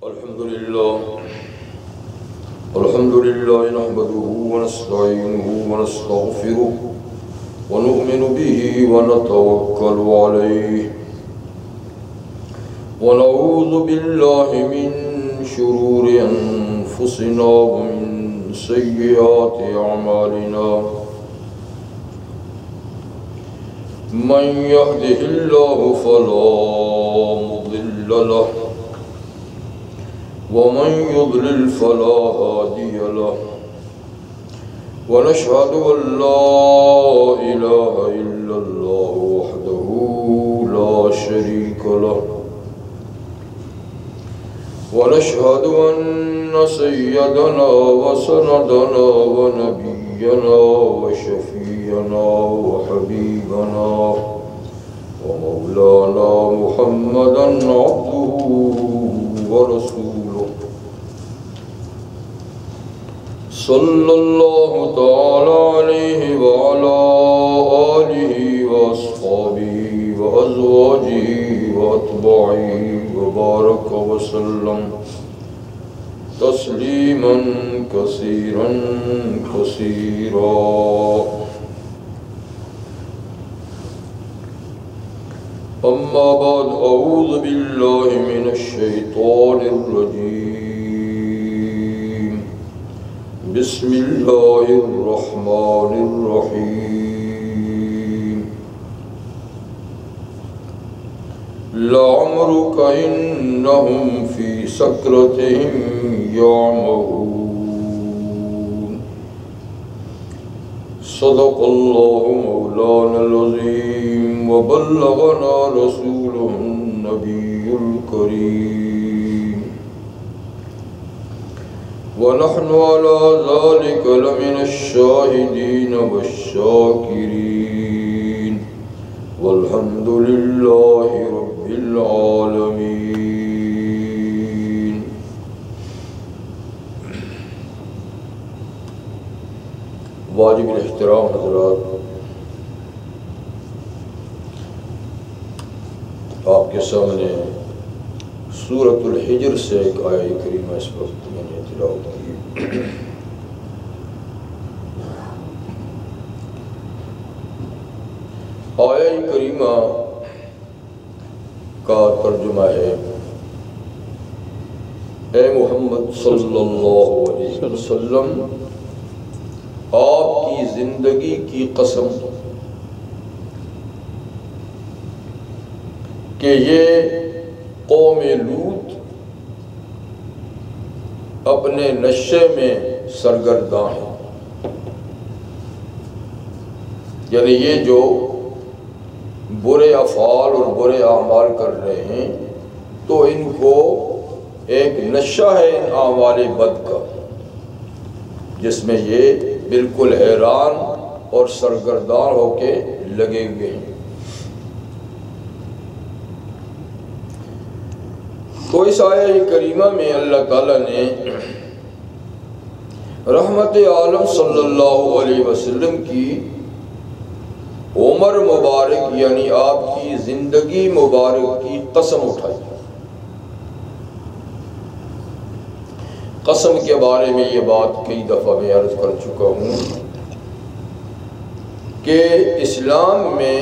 الحمد لله نحمده ونستعينه ونستغفره ونؤمن به ونتوكل عليه ونعوذ بالله من شرور أنفسنا ومن سيئات أعمالنا من يهده الله فلا مضل له ومن يضلل فلا هادي له ونشهد أن لا إله إلا الله وحده لا شريك له ونشهد أن سيدنا وسندنا ونبينا وشفيعنا وحبيبنا ومولانا محمدا عبده ورسوله صلى الله تعالى عليه وعلى آله وأصحابه وأزواجه وأتباعه وبارك وسلم تسليما كثيرا كثيرا. أما بعد أعوذ بالله من الشيطان الرجيم بسم الله الرحمن الرحيم لعمرك إنهم في سكرتهم يعمهون. صدق الله مولانا العظيم وبلغنا رسوله النبي الكريم ونحن على ذلك لمن الشاهدين والشاكرين والحمد لله رب العالمين. واجب الاحترام حضرات، آپ کے سامنے سورۃ الحجر سے ایک آیہ کریمہ اس وقت میں نے تلاوت کی. آیہ کریمہ کا ترجمہ ہے: اے محمد صلی اللہ علیہ وسلم، آپ کی زندگی کی قسم کہ یہ قوم لوط اپنے نشے میں سرگرداں ہیں، یعنی یہ جو برے افعال اور برے اعمال کر رہے ہیں تو ان کو ایک نشہ ہے ان اعمال بد کا، جس میں یہ بالکل حیران اور سرگرداں ہو کے لگے ہوئے ہیں. تو اس آیہ کریمہ میں اللہ تعالیٰ نے رحمت عالم صلی اللہ علیہ وسلم کی عمر مبارک یعنی آپ کی زندگی مبارک کی قسم اٹھائی. قسم کے بارے میں یہ بات کئی دفعہ میں عرض کر چکا ہوں کہ اسلام میں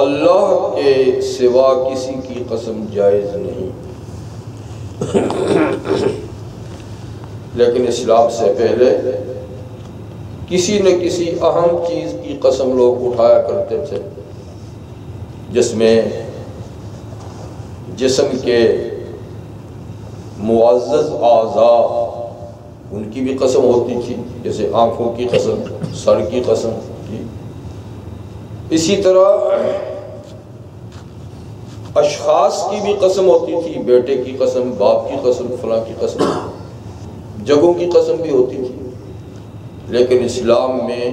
اللہ کے سوا کسی کی قسم جائز نہیں، لیکن اسلام سے پہلے کسی نہ کسی اہم چیز کی قسم لوگ اٹھایا کرتے تھے، جس میں جسم کے معزز اعضاء ان کی بھی قسم ہوتی تھی، جیسے آنکھوں کی قسم، سر کی قسم کی. اسی طرح اشخاص کی بھی قسم ہوتی تھی، بیٹے کی قسم، باپ کی قسم، فلاں کی قسم، جگہوں کی قسم بھی ہوتی تھی. لیکن اسلام میں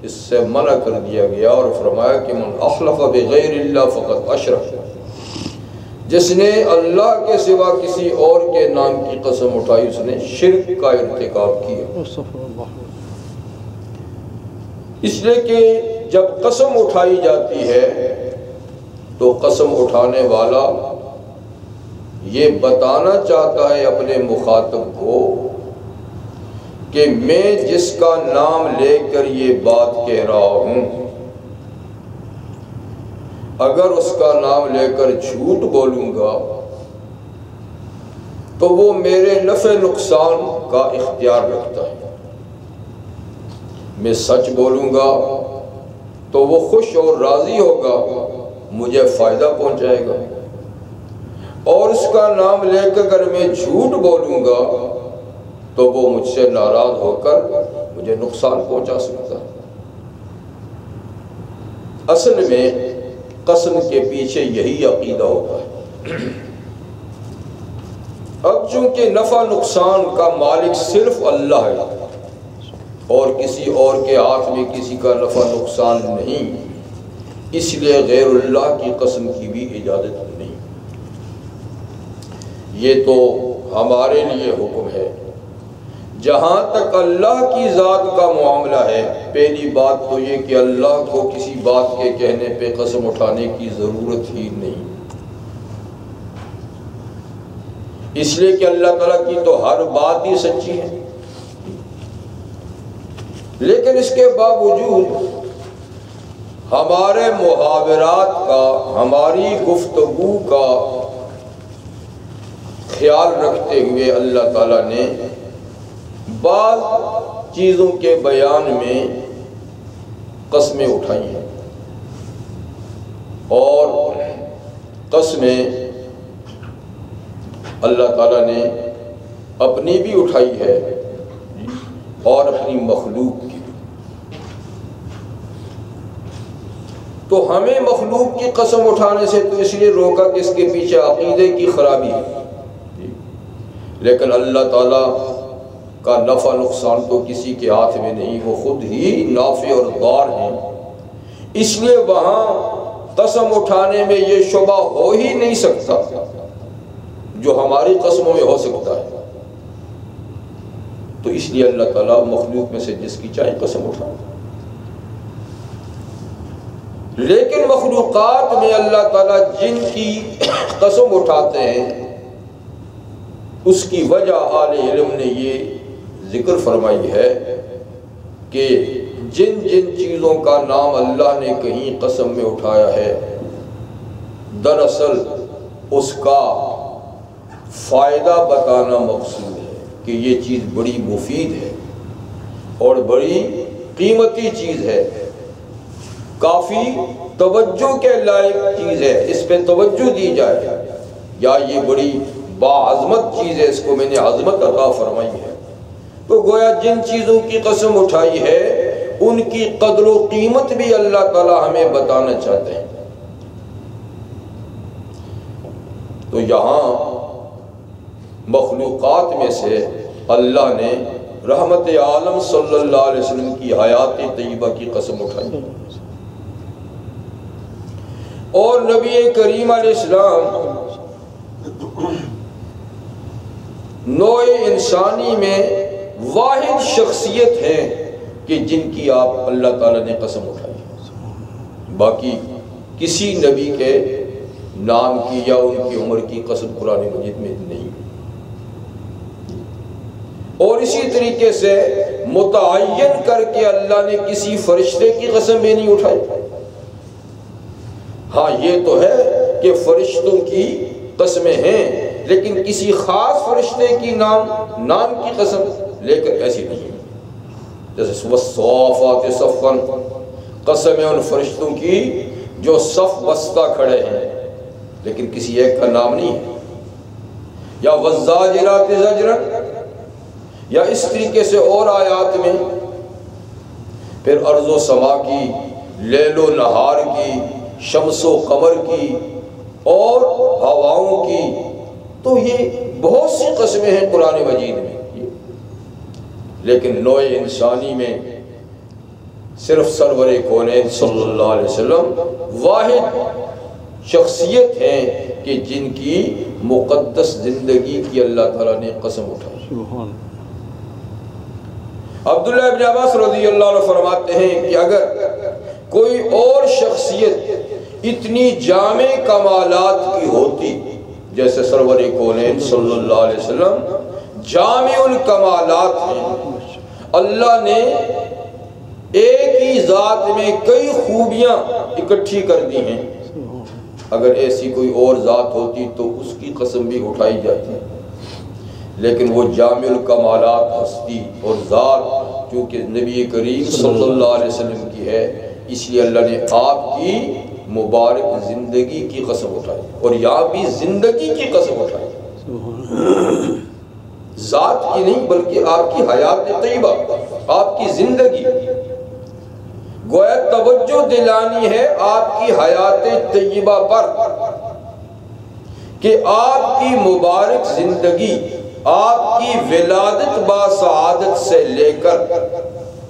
اس سے منع کر دیا گیا اور فرمایا کہ من احلف بغیر اللہ فقد اشرک، جس نے اللہ کے سوا کسی اور کے نام کی قسم اٹھائی اس نے شرک کا ارتکاب کیا. اس لیے کہ جب قسم اٹھائی جاتی ہے تو قسم اٹھانے والا یہ بتانا چاہتا ہے اپنے مخاطب کو کہ میں جس کا نام لے کر یہ بات کہہ رہا ہوں، اگر اس کا نام لے کر جھوٹ بولوں گا تو وہ میرے نفع نقصان کا اختیار رکھتا ہے، میں سچ بولوں گا تو وہ خوش اور راضی ہوگا، مجھے فائدہ پہنچائے گا، اور اس کا نام لے کر اگر میں جھوٹ بولوں گا تو وہ مجھ سے ناراض ہو کر مجھے نقصان پہنچا سکتا ہے۔ اصل میں قسم کے پیچھے یہی عقیدہ ہوتا ہے۔ اب چونکہ نفع نقصان کا مالک صرف اللہ ہے اور کسی اور کے ہاتھ میں کسی کا نفع نقصان نہیں، اس لیے غیر اللہ کی قسم کی بھی اجازت نہیں۔ یہ تو ہمارے لیے حکم ہے۔ جہاں تک اللہ کی ذات کا معاملہ ہے، پہلی بات تو یہ کہ اللہ کو کسی بات کے کہنے پہ قسم اٹھانے کی ضرورت ہی نہیں، اس لیے کہ اللہ تعالیٰ کی تو ہر بات ہی سچی ہے۔ لیکن اس کے باوجود ہمارے محاورات کا، ہماری گفتگو کا خیال رکھتے ہوئے اللہ تعالیٰ نے بعض چیزوں کے بیان میں قسمیں اٹھائی ہیں، اور قسمیں اللہ تعالیٰ نے اپنی بھی اٹھائی ہے اور اپنی مخلوق کی۔ تو ہمیں مخلوق کی قسم اٹھانے سے تو اس لیے روکا کہ اس کے پیچھے عقیدے کی خرابی ہے، لیکن اللہ تعالیٰ کا نفع نقصان تو کسی کے ہاتھ میں نہیں، وہ خود ہی نافع اور ضار ہیں، اس لیے وہاں قسم اٹھانے میں یہ شبہ ہو ہی نہیں سکتا جو ہماری قسموں میں ہو سکتا ہے۔ تو اس لیے اللہ تعالیٰ مخلوق میں سے جس کی چاہے قسم اٹھائے، لیکن مخلوقات میں اللہ تعالیٰ جن کی قسم اٹھاتے ہیں اس کی وجہ اہل علم نے یہ ذکر فرمائی ہے کہ جن جن چیزوں کا نام اللہ نے کہیں قسم میں اٹھایا ہے، دراصل اس کا فائدہ بتانا مقصود ہے کہ یہ چیز بڑی مفید ہے اور بڑی قیمتی چیز ہے، کافی توجہ کے لائق چیز ہے، اس پہ توجہ دی جائے، یا یہ بڑی باعظمت چیز ہے، اس کو میں نے عظمت عطا فرمائی ہے۔ تو گویا جن چیزوں کی قسم اٹھائی ہے ان کی قدر و قیمت بھی اللہ تعالی ہمیں بتانا چاہتے ہیں۔ تو یہاں مخلوقات میں سے اللہ نے رحمت عالم صلی اللہ علیہ وسلم کی حیات طیبہ کی قسم اٹھائی، اور نبی کریم علیہ السلام نوع انسانی میں واحد شخصیت ہے کہ جن کی آپ اللہ تعالیٰ نے قسم اٹھائی، باقی کسی نبی کے نام کی یا ان کی عمر کی قسم قرآن مجید میں نہیں۔ اور اسی طریقے سے متعین کر کے اللہ نے کسی فرشتے کی قسم بھی نہیں اٹھائی۔ ہاں یہ تو ہے کہ فرشتوں کی قسمیں ہیں، لیکن کسی خاص فرشتے کی نام کی قسم لے کر ایسی نہیں، جیسے والصافات صفا، قسم ہے ان فرشتوں کی جو صف بستہ کھڑے ہیں، لیکن کسی ایک کا نام نہیں ہے، یا والزاجرات زجرا، یا اس طریقے سے اور آیات میں پھر ارض و سما کی، لیل و نہار کی، شمس و قمر کی اور ہواؤں کی، تو یہ بہت سی قسمیں ہیں قرآن مجید میں۔ لیکن نوع انسانی میں صرف سرور کونین صلی اللہ علیہ وسلم واحد شخصیت ہیں کہ جن کی مقدس زندگی کی اللہ تعالیٰ نے قسم اٹھائی۔ عبداللہ ابن عباس رضی اللہ عنہ فرماتے ہیں کہ اگر کوئی اور شخصیت اتنی جامع کمالات کی ہوتی جیسے سرور کونین صلی اللہ علیہ وسلم جامع الکمالات ہیں۔ اللہ نے ایک ہی ذات میں کئی خوبیاں اکٹھی کر دی ہیں، اگر ایسی کوئی اور ذات ہوتی تو اس کی قسم بھی اٹھائی جاتی، لیکن وہ جامع الکمالات ہستی اور ذات چونکہ نبی کریم صلی اللہ علیہ وسلم کی ہے، اس لیے اللہ نے آپ کی مبارک زندگی کی قسم اٹھائی، اور یہاں بھی زندگی کی قسم اٹھائی، ذات کی نہیں بلکہ آپ کی حیات طیبہ، آپ کی زندگی، گویا توجہ دلانی ہے آپ کی حیات طیبہ پر کہ آپ کی مبارک زندگی، آپ کی ولادت با سعادت سے لے کر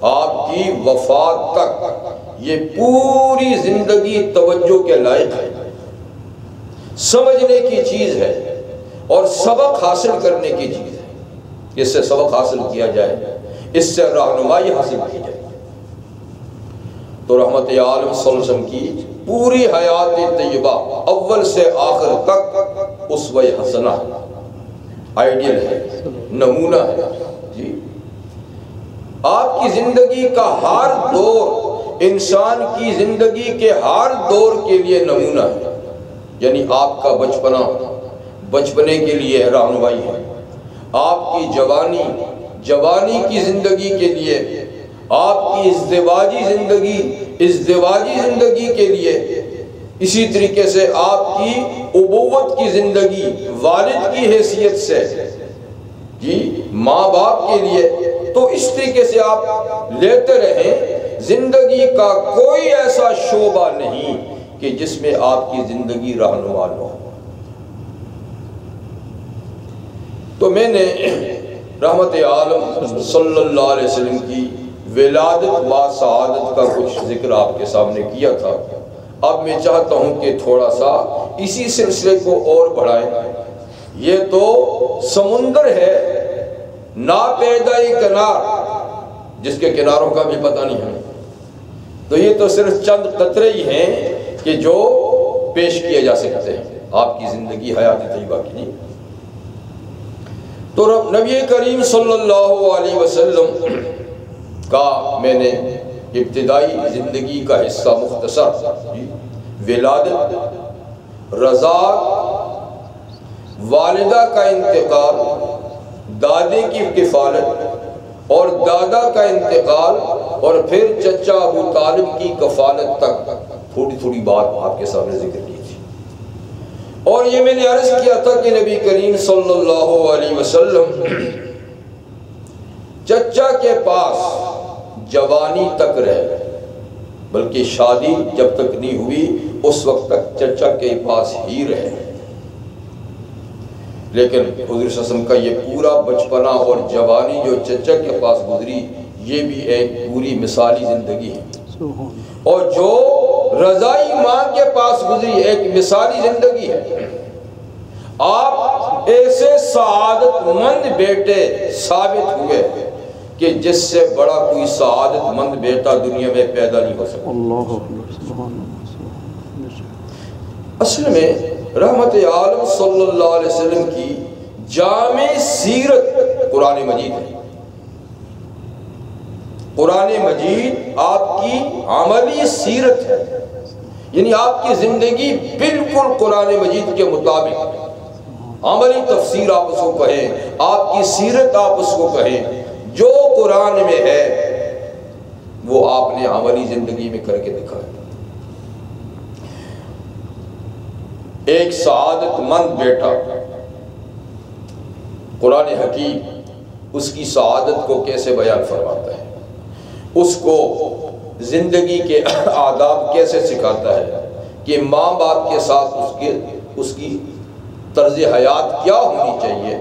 آپ کی وفات تک یہ پوری زندگی توجہ کے لائق ہے، سمجھنے کی چیز ہے اور سبق حاصل کرنے کی چیز ہے۔ اس سے سبق حاصل کیا جائے، اس سے رہنمائی حاصل کی جائے تو رحمت عالم صلی اللہ علیہ وسلم کی پوری حیات طیبہ اول سے آخر تک اسوہ حسنہ آئیڈیل ہے، نمونہ ہے جی۔ آپ کی زندگی کا ہر دور انسان کی زندگی کے ہر دور کے لیے نمونہ ہے، یعنی آپ کا بچپنے کے لیے رہنمائی ہے، آپ کی جوانی کی زندگی کے لیے، آپ کی ازدواجی زندگی کے لیے، اسی طریقے سے آپ کی ابوت کی زندگی والد کی حیثیت سے جی، ماں باپ کے لیے، تو اس طریقے سے آپ لیتے رہیں۔ زندگی کا کوئی ایسا شعبہ نہیں کہ جس میں آپ کی زندگی رہنما نہ ہو۔ تو میں نے رحمت عالم صلی اللہ علیہ وسلم کی ولادت و سعادت کا کچھ ذکر آپ کے سامنے کیا تھا، اب میں چاہتا ہوں کہ تھوڑا سا اسی سلسلے کو اور بڑھائیں۔ یہ تو سمندر ہے ناپیدائی کنار، جس کے کناروں کا بھی پتہ نہیں ہے، تو یہ تو صرف چند قطرے ہی ہیں کہ جو پیش کیے جا سکتے ہیں آپ کی زندگی حیات طیبہ کی نہیں۔ تو نبی کریم صلی اللہ علیہ وسلم کا میں نے ابتدائی زندگی کا حصہ مختصر، ولادت، رضاعت، والدہ کا انتقال، دادے کی کفالت اور دادا کا انتقال، اور پھر چچا ابو طالب کی کفالت تک تھوڑی تھوڑی بات آپ کے سامنے ذکر کی تھی۔ اور یہ میں نے عرض کیا تھا کہ نبی کریم صلی اللہ علیہ وسلم چچا کے پاس جوانی تک رہے، بلکہ شادی جب تک نہیں ہوئی اس وقت تک چچا کے پاس ہی رہے، لیکن حضور صلی اللہ علیہ وسلم کا یہ پورا بچپنا اور جوانی جو چچا کے پاس گزری، یہ بھی ایک پوری مثالی زندگی ہے، اور جو رضائی ماں کے پاس گزری ایک مثالی زندگی ہے۔ آپ ایسے سعادت مند بیٹے ثابت ہوئے کہ جس سے بڑا کوئی سعادت مند بیٹا دنیا میں پیدا نہیں ہو سکتا۔ اصل میں رحمت عالم صلی اللہ علیہ وسلم کی جامع سیرت قرآن مجید ہے۔ قرآن مجید آپ کی عملی سیرت ہے، یعنی آپ کی زندگی بالکل قرآن مجید کے مطابق، عملی تفسیر آپ اس کو کہیں، آپ کی سیرت آپ اس کو کہیں، جو قرآن میں ہے وہ آپ نے عملی زندگی میں کر کے دکھایا۔ ایک سعادت مند بیٹا، قرآن حکیم اس کی سعادت کو کیسے بیان فرماتا ہے، اس کو زندگی کے آداب کیسے سکھاتا ہے کہ ماں باپ کے ساتھ اس کی طرز حیات کیا ہونی چاہیے۔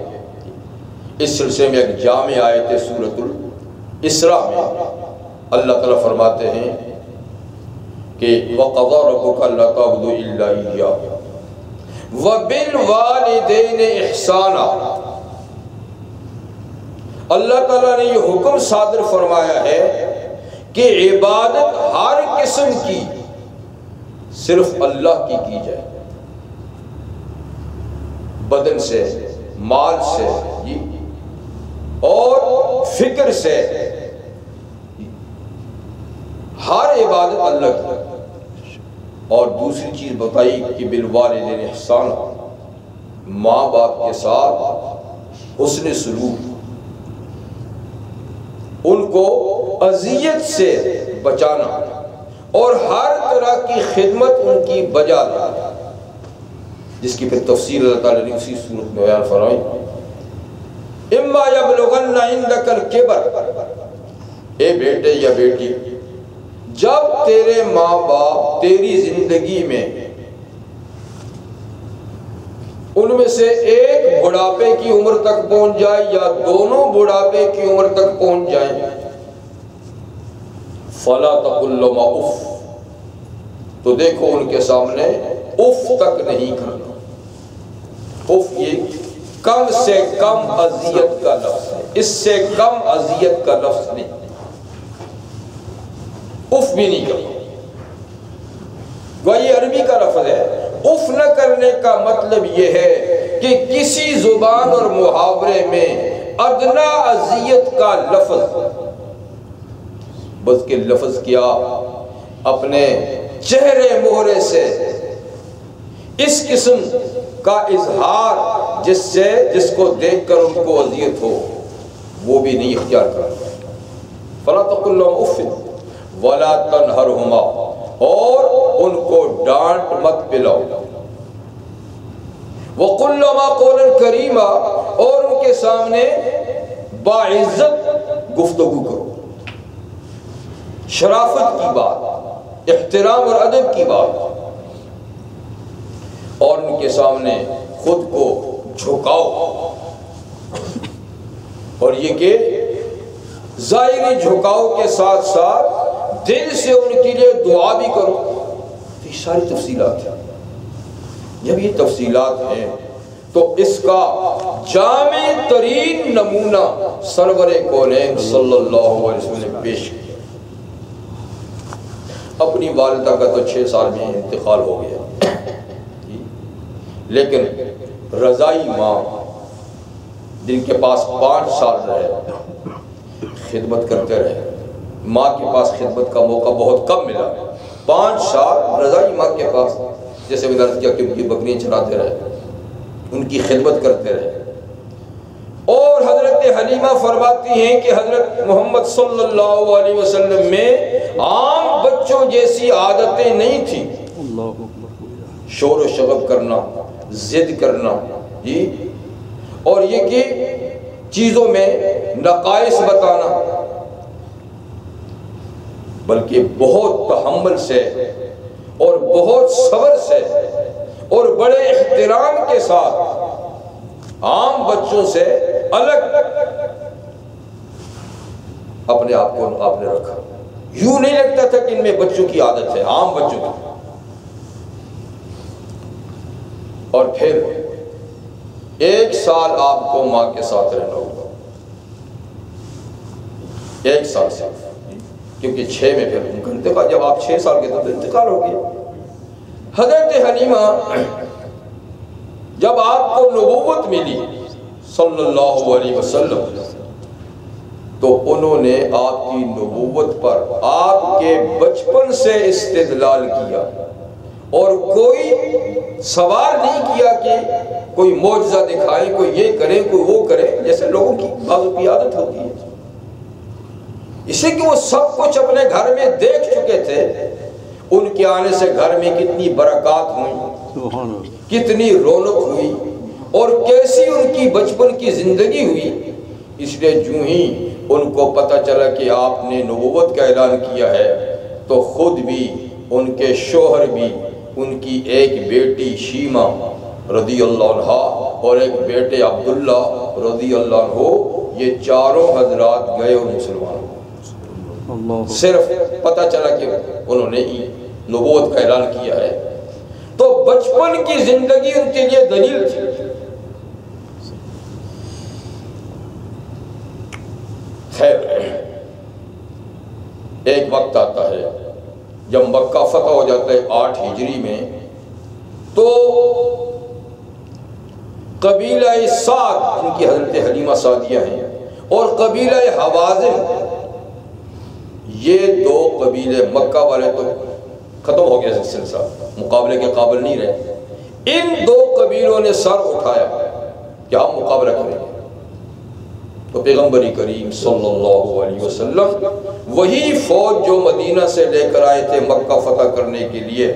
اس سلسلے میں ایک جامع آیت سورۃ الاسراء میں اللہ تعالیٰ فرماتے ہیں کہ وَقَضَى رَبُّكَ أَلَّا تَعْبُدُوا إِلَّا إِيَّاهُ وَبِالْوَالِدَيْنِ إِحْسَانًا۔ اللہ تعالیٰ نے یہ حکم صادر فرمایا ہے کہ عبادت ہر قسم کی صرف اللہ کی جائے، بدن سے، مال سے جی اور فکر سے، ہر عبادت اللہ کی۔ اور دوسری چیز بتائی کہ بالوالدین احسان، ماں باپ کے ساتھ حسن سلوک، ان کو اذیت سے بچانا اور ہر طرح کی خدمت ان کی بجا لانا، جس کی پھر تفصیل اللہ تعالیٰ نے اسی صورت میں بیان فرمائی۔ اما یبلغن عندک الکبر، اے بیٹے یا بیٹی، جب تیرے ماں باپ تیری زندگی میں ان میں سے ایک بڑھاپے کی عمر تک پہنچ جائے یا دونوں بڑھاپے کی عمر تک پہنچ جائیں، فلا تقل لهما اف، تو دیکھو ان کے سامنے اف تک نہیں کرنا۔ اف یہ کم سے کم اذیت کا لفظ ہے، اس سے کم اذیت کا لفظ نہیں، اف بھی نہیں کرنا۔ یہ عربی کا لفظ ہے۔ اف نہ کرنے کا مطلب یہ ہے کہ کسی زبان اور محاورے میں ادنا اذیت کا لفظ، بلکہ لفظ کیا، اپنے چہرے مہرے سے اس قسم کا اظہار جس کو دیکھ کر ان کو اذیت ہو، وہ بھی نہیں اختیار کرنا۔ فلا تقل لهما اف ولا تنهرهما، اور ان کو ڈانٹ مت پلاؤ۔ وقل لهما قولا کریما، اور ان کے سامنے باعزت گفتگو کرو، شرافت کی بات، احترام اور ادب کی بات، اور ان کے سامنے خود کو جھکاؤ، اور یہ کہ ظاہری جھکاؤ کے ساتھ ساتھ دل سے ان کے لیے دعا بھی کرو۔ یہ ساری تفصیلات ہیں۔ جب یہ تفصیلات ہیں تو اس کا جامع ترین نمونہ سرور کونین صلی اللہ علیہ وسلم نے پیش کیا۔ اپنی والدہ کا تو 6 سال میں انتقال ہو گیا، لیکن رضائی ماں جن کے پاس 5 سال رہے، خدمت کرتے رہے، ماں کے پاس خدمت کا موقع بہت کم ملا، 5 سال رضائی ماں کے پاس، جیسے میں نے عرض کیا کہ ان کی بکریاں چراتے رہے، ان کی خدمت کرتے رہے۔ اور حضرت حلیمہ فرماتی ہیں کہ حضرت محمد صلی اللہ علیہ وسلم میں عام بچوں جیسی عادتیں نہیں تھیں، شور و شغب کرنا، ضد کرنا جی، اور یہ کہ چیزوں میں نقائص بتانا، بلکہ بہت تحمل سے اور بہت صبر سے اور بڑے احترام کے ساتھ عام بچوں سے الگ اپنے آپ کو آپ نے رکھا۔ یوں نہیں لگتا تھا کہ ان میں بچوں کی عادت ہے، عام بچوں کی۔ اور پھر 1 سال آپ کو ماں کے ساتھ رہنا ہوگا، 1 سال سے، کیونکہ 6 میں پھر ان کا انتقال، جب آپ 6 سال کے تو انتقال ہو گیا۔ حضرت حلیمہ جب آپ کو نبوت ملی صلی اللہ علیہ وسلم، تو انہوں نے آپ کی نبوت پر آپ کے بچپن سے استدلال کیا، اور کوئی سوال نہیں کیا کہ کوئی معجزہ دکھائیں، کوئی یہ کریں، کوئی وہ کرے، جیسے لوگوں کی بعضوں کی عادت ہوتی ہے، اسے کہ وہ سب کچھ اپنے گھر میں دیکھ چکے تھے۔ ان کے آنے سے گھر میں کتنی برکات ہوئی، کتنی رونق ہوئی، اور کیسی ان کی بچپن کی زندگی ہوئی۔ اس لیے جو ہی ان کو پتہ چلا کہ آپ نے نبوت کا اعلان کیا ہے، تو خود بھی، ان کے شوہر بھی، ان کی ایک بیٹی شیمہ رضی اللہ عنہ اور ایک بیٹے عبداللہ رضی اللہ عنہ، یہ چاروں حضرات گئے اور مسلمان ہوئے۔ صرف پتہ چلا کہ انہوں نے نبوت کا اعلان کیا ہے، تو بچپن کی زندگی ان کے لیے دلیل تھی۔ خیر، ایک وقت آتا ہے جب مکہ فتح ہو جاتا ہے 8 ہجری میں، تو قبیلہ سعد جن کی حضرت حلیمہ سعدیہ ہیں اور قبیلہ حوازن، یہ دو قبیلے مکہ والے تو ختم ہو گیا سلسلہ، مقابلے کے قابل نہیں رہے. ان دو قبیلوں نے سر اٹھایا کہ ہم مقابلہ کریں گے. تو پیغمبر کریم صلی اللہ علیہ وسلم وہی فوج جو مدینہ سے لے کر آئے تھے مکہ فتح کرنے کے لیے،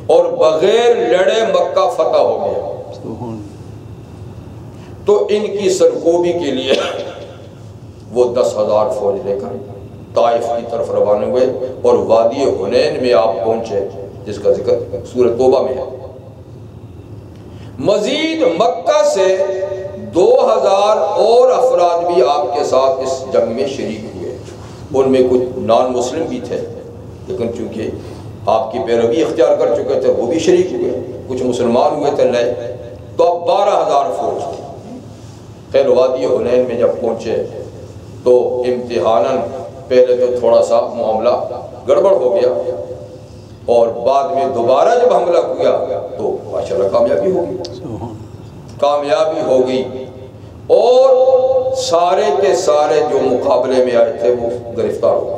اور بغیر لڑے مکہ فتح ہو گیا. تو ان کی سرکوبی کے لیے وہ 10,000 فوج لے کر طائف کی طرف روانہ ہوئے اور وادی حنین میں آپ پہنچے، جس کا ذکر سورۃ توبہ میں ہے. مزید مکہ سے 2,000 اور افراد بھی آپ کے ساتھ اس جنگ میں شریک ہوئے. ان میں کچھ نان مسلم بھی تھے، لیکن چونکہ آپ کی پیروی اختیار کر چکے تھے وہ بھی شریک ہوئے. کچھ مسلمان ہوئے تھے نئے، تو اب 12,000 فوج تھی. خیر وادی حنین میں جب پہنچے تو امتحاناً پہلے تو تھوڑا سا معاملہ گڑبڑ ہو گیا، اور بعد میں دوبارہ جب حملہ کیا تو ماشاءاللہ کامیابی ہو گئی، اور سارے کے سارے جو مقابلے میں آئے تھے وہ گرفتار ہو گئے.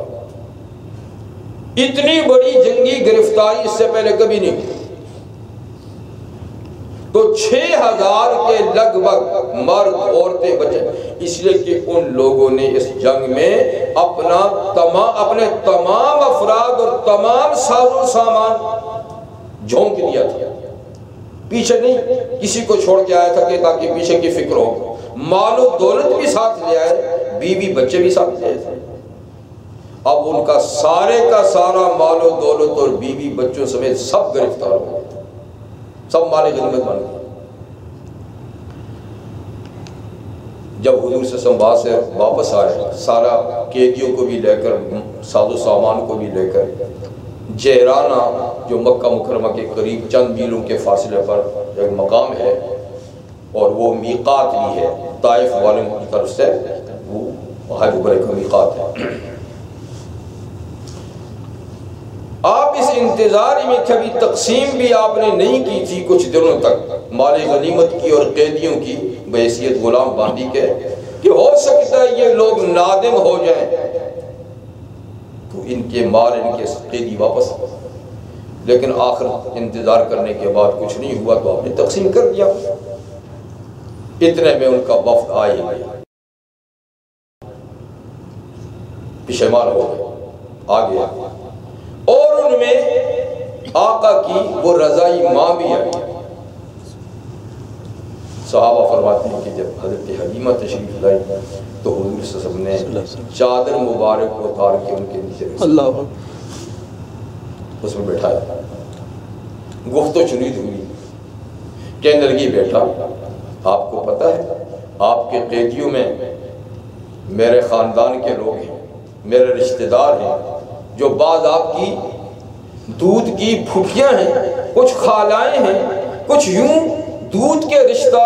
اتنی بڑی جنگی گرفتاری اس سے پہلے کبھی نہیں ہوئی. تو 6,000 کے لگ بھگ مرد عورتیں بچے، اس لیے کہ ان لوگوں نے اس جنگ میں اپنے تمام افراد اور تمام ساز و سامان جھونک دیا تھا. پیچھے نہیں کسی کو چھوڑ کے آیا تھا کہ تاکہ پیچھے کی فکر ہو. مال و دولت بھی ساتھ لے آئے، بیوی بچے بھی ساتھ لے آئے. اب ان کا سارا مال و دولت اور بیوی بچوں سمیت سب گرفتار ہو گئے، سب مال غنیمت بن گئے. جب حضور صلی اللہ علیہ وسلم سے واپس آئے، سارا قیدیوں کو بھی لے کر، ساز و سامان کو بھی لے کر، جہرانہ جو مکہ مکرمہ کے قریب چند میلوں کے فاصلے پر ایک مقام ہے، اور وہ میقات بھی ہے طائف والوں کی طرف سے، وہ حج برے کا میقات ہے. آپ اس انتظار میں کبھی تقسیم بھی آپ نے نہیں کی تھی کچھ دنوں تک، مال غنیمت کی اور قیدیوں کی بحیثیت غلام باندھی کے، کہ ہو سکتا ہے یہ لوگ نادم ہو جائیں تو ان کے مال، ان کے قیدی واپس. لیکن آخر انتظار کرنے کے بعد کچھ نہیں ہوا تو آپ نے تقسیم کر دیا. اتنے میں ان کا وفد آ ہی گیا، پشیمان ہو گئے، آ گیا، اور ان میں آقا کی وہ رضائی ماں بھی آئی. صحابہ فرماتے ہیں کہ جب حضرت حلیمہ تشریف لائی تو حضور صلی اللہ علیہ وسلم نے چادر مبارک اتار کے ان کے نیچے اللہ اس میں بیٹھایا. گفت و شنید ہوئی، کہنے لگی بیٹا آپ کو پتہ ہے آپ کے قیدیوں میں میرے خاندان کے لوگ ہیں، میرے رشتہ دار ہیں، جو بعض آپ کی دودھ کی پھوپھیاں ہیں، کچھ خالائیں ہیں، کچھ یوں دودھ کے رشتہ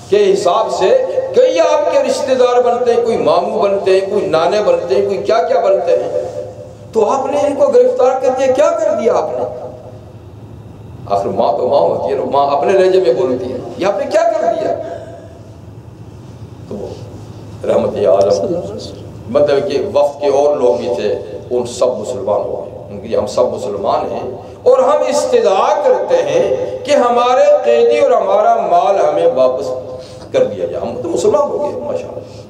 کے حساب سے کئی آپ کے رشتہ دار بنتے ہیں، کوئی ماموں بنتے ہیں، کوئی نانے بنتے ہیں، کوئی کیا کیا بنتے ہیں. تو آپ نے ان کو گرفتار کر دیا. کیا کر دیا آپ نے؟ آخر ماں تو ماں ہوتی ہے، ماں اپنے لہجے میں بولتی ہے، یہ آپ نے کیا کر دیا؟ تو رحمت عالم مطلب کہ وفد کے اور لوگ بھی تھے، ان سب مسلمان ہو گئے. ان کی ہم سب مسلمان ہیں اور ہم استدعا کرتے ہیں کہ ہمارے قیدی اور ہمارا مال ہمیں واپس کر دیا جائے. ہم تو مسلمان ہو گئے ماشاءاللہ.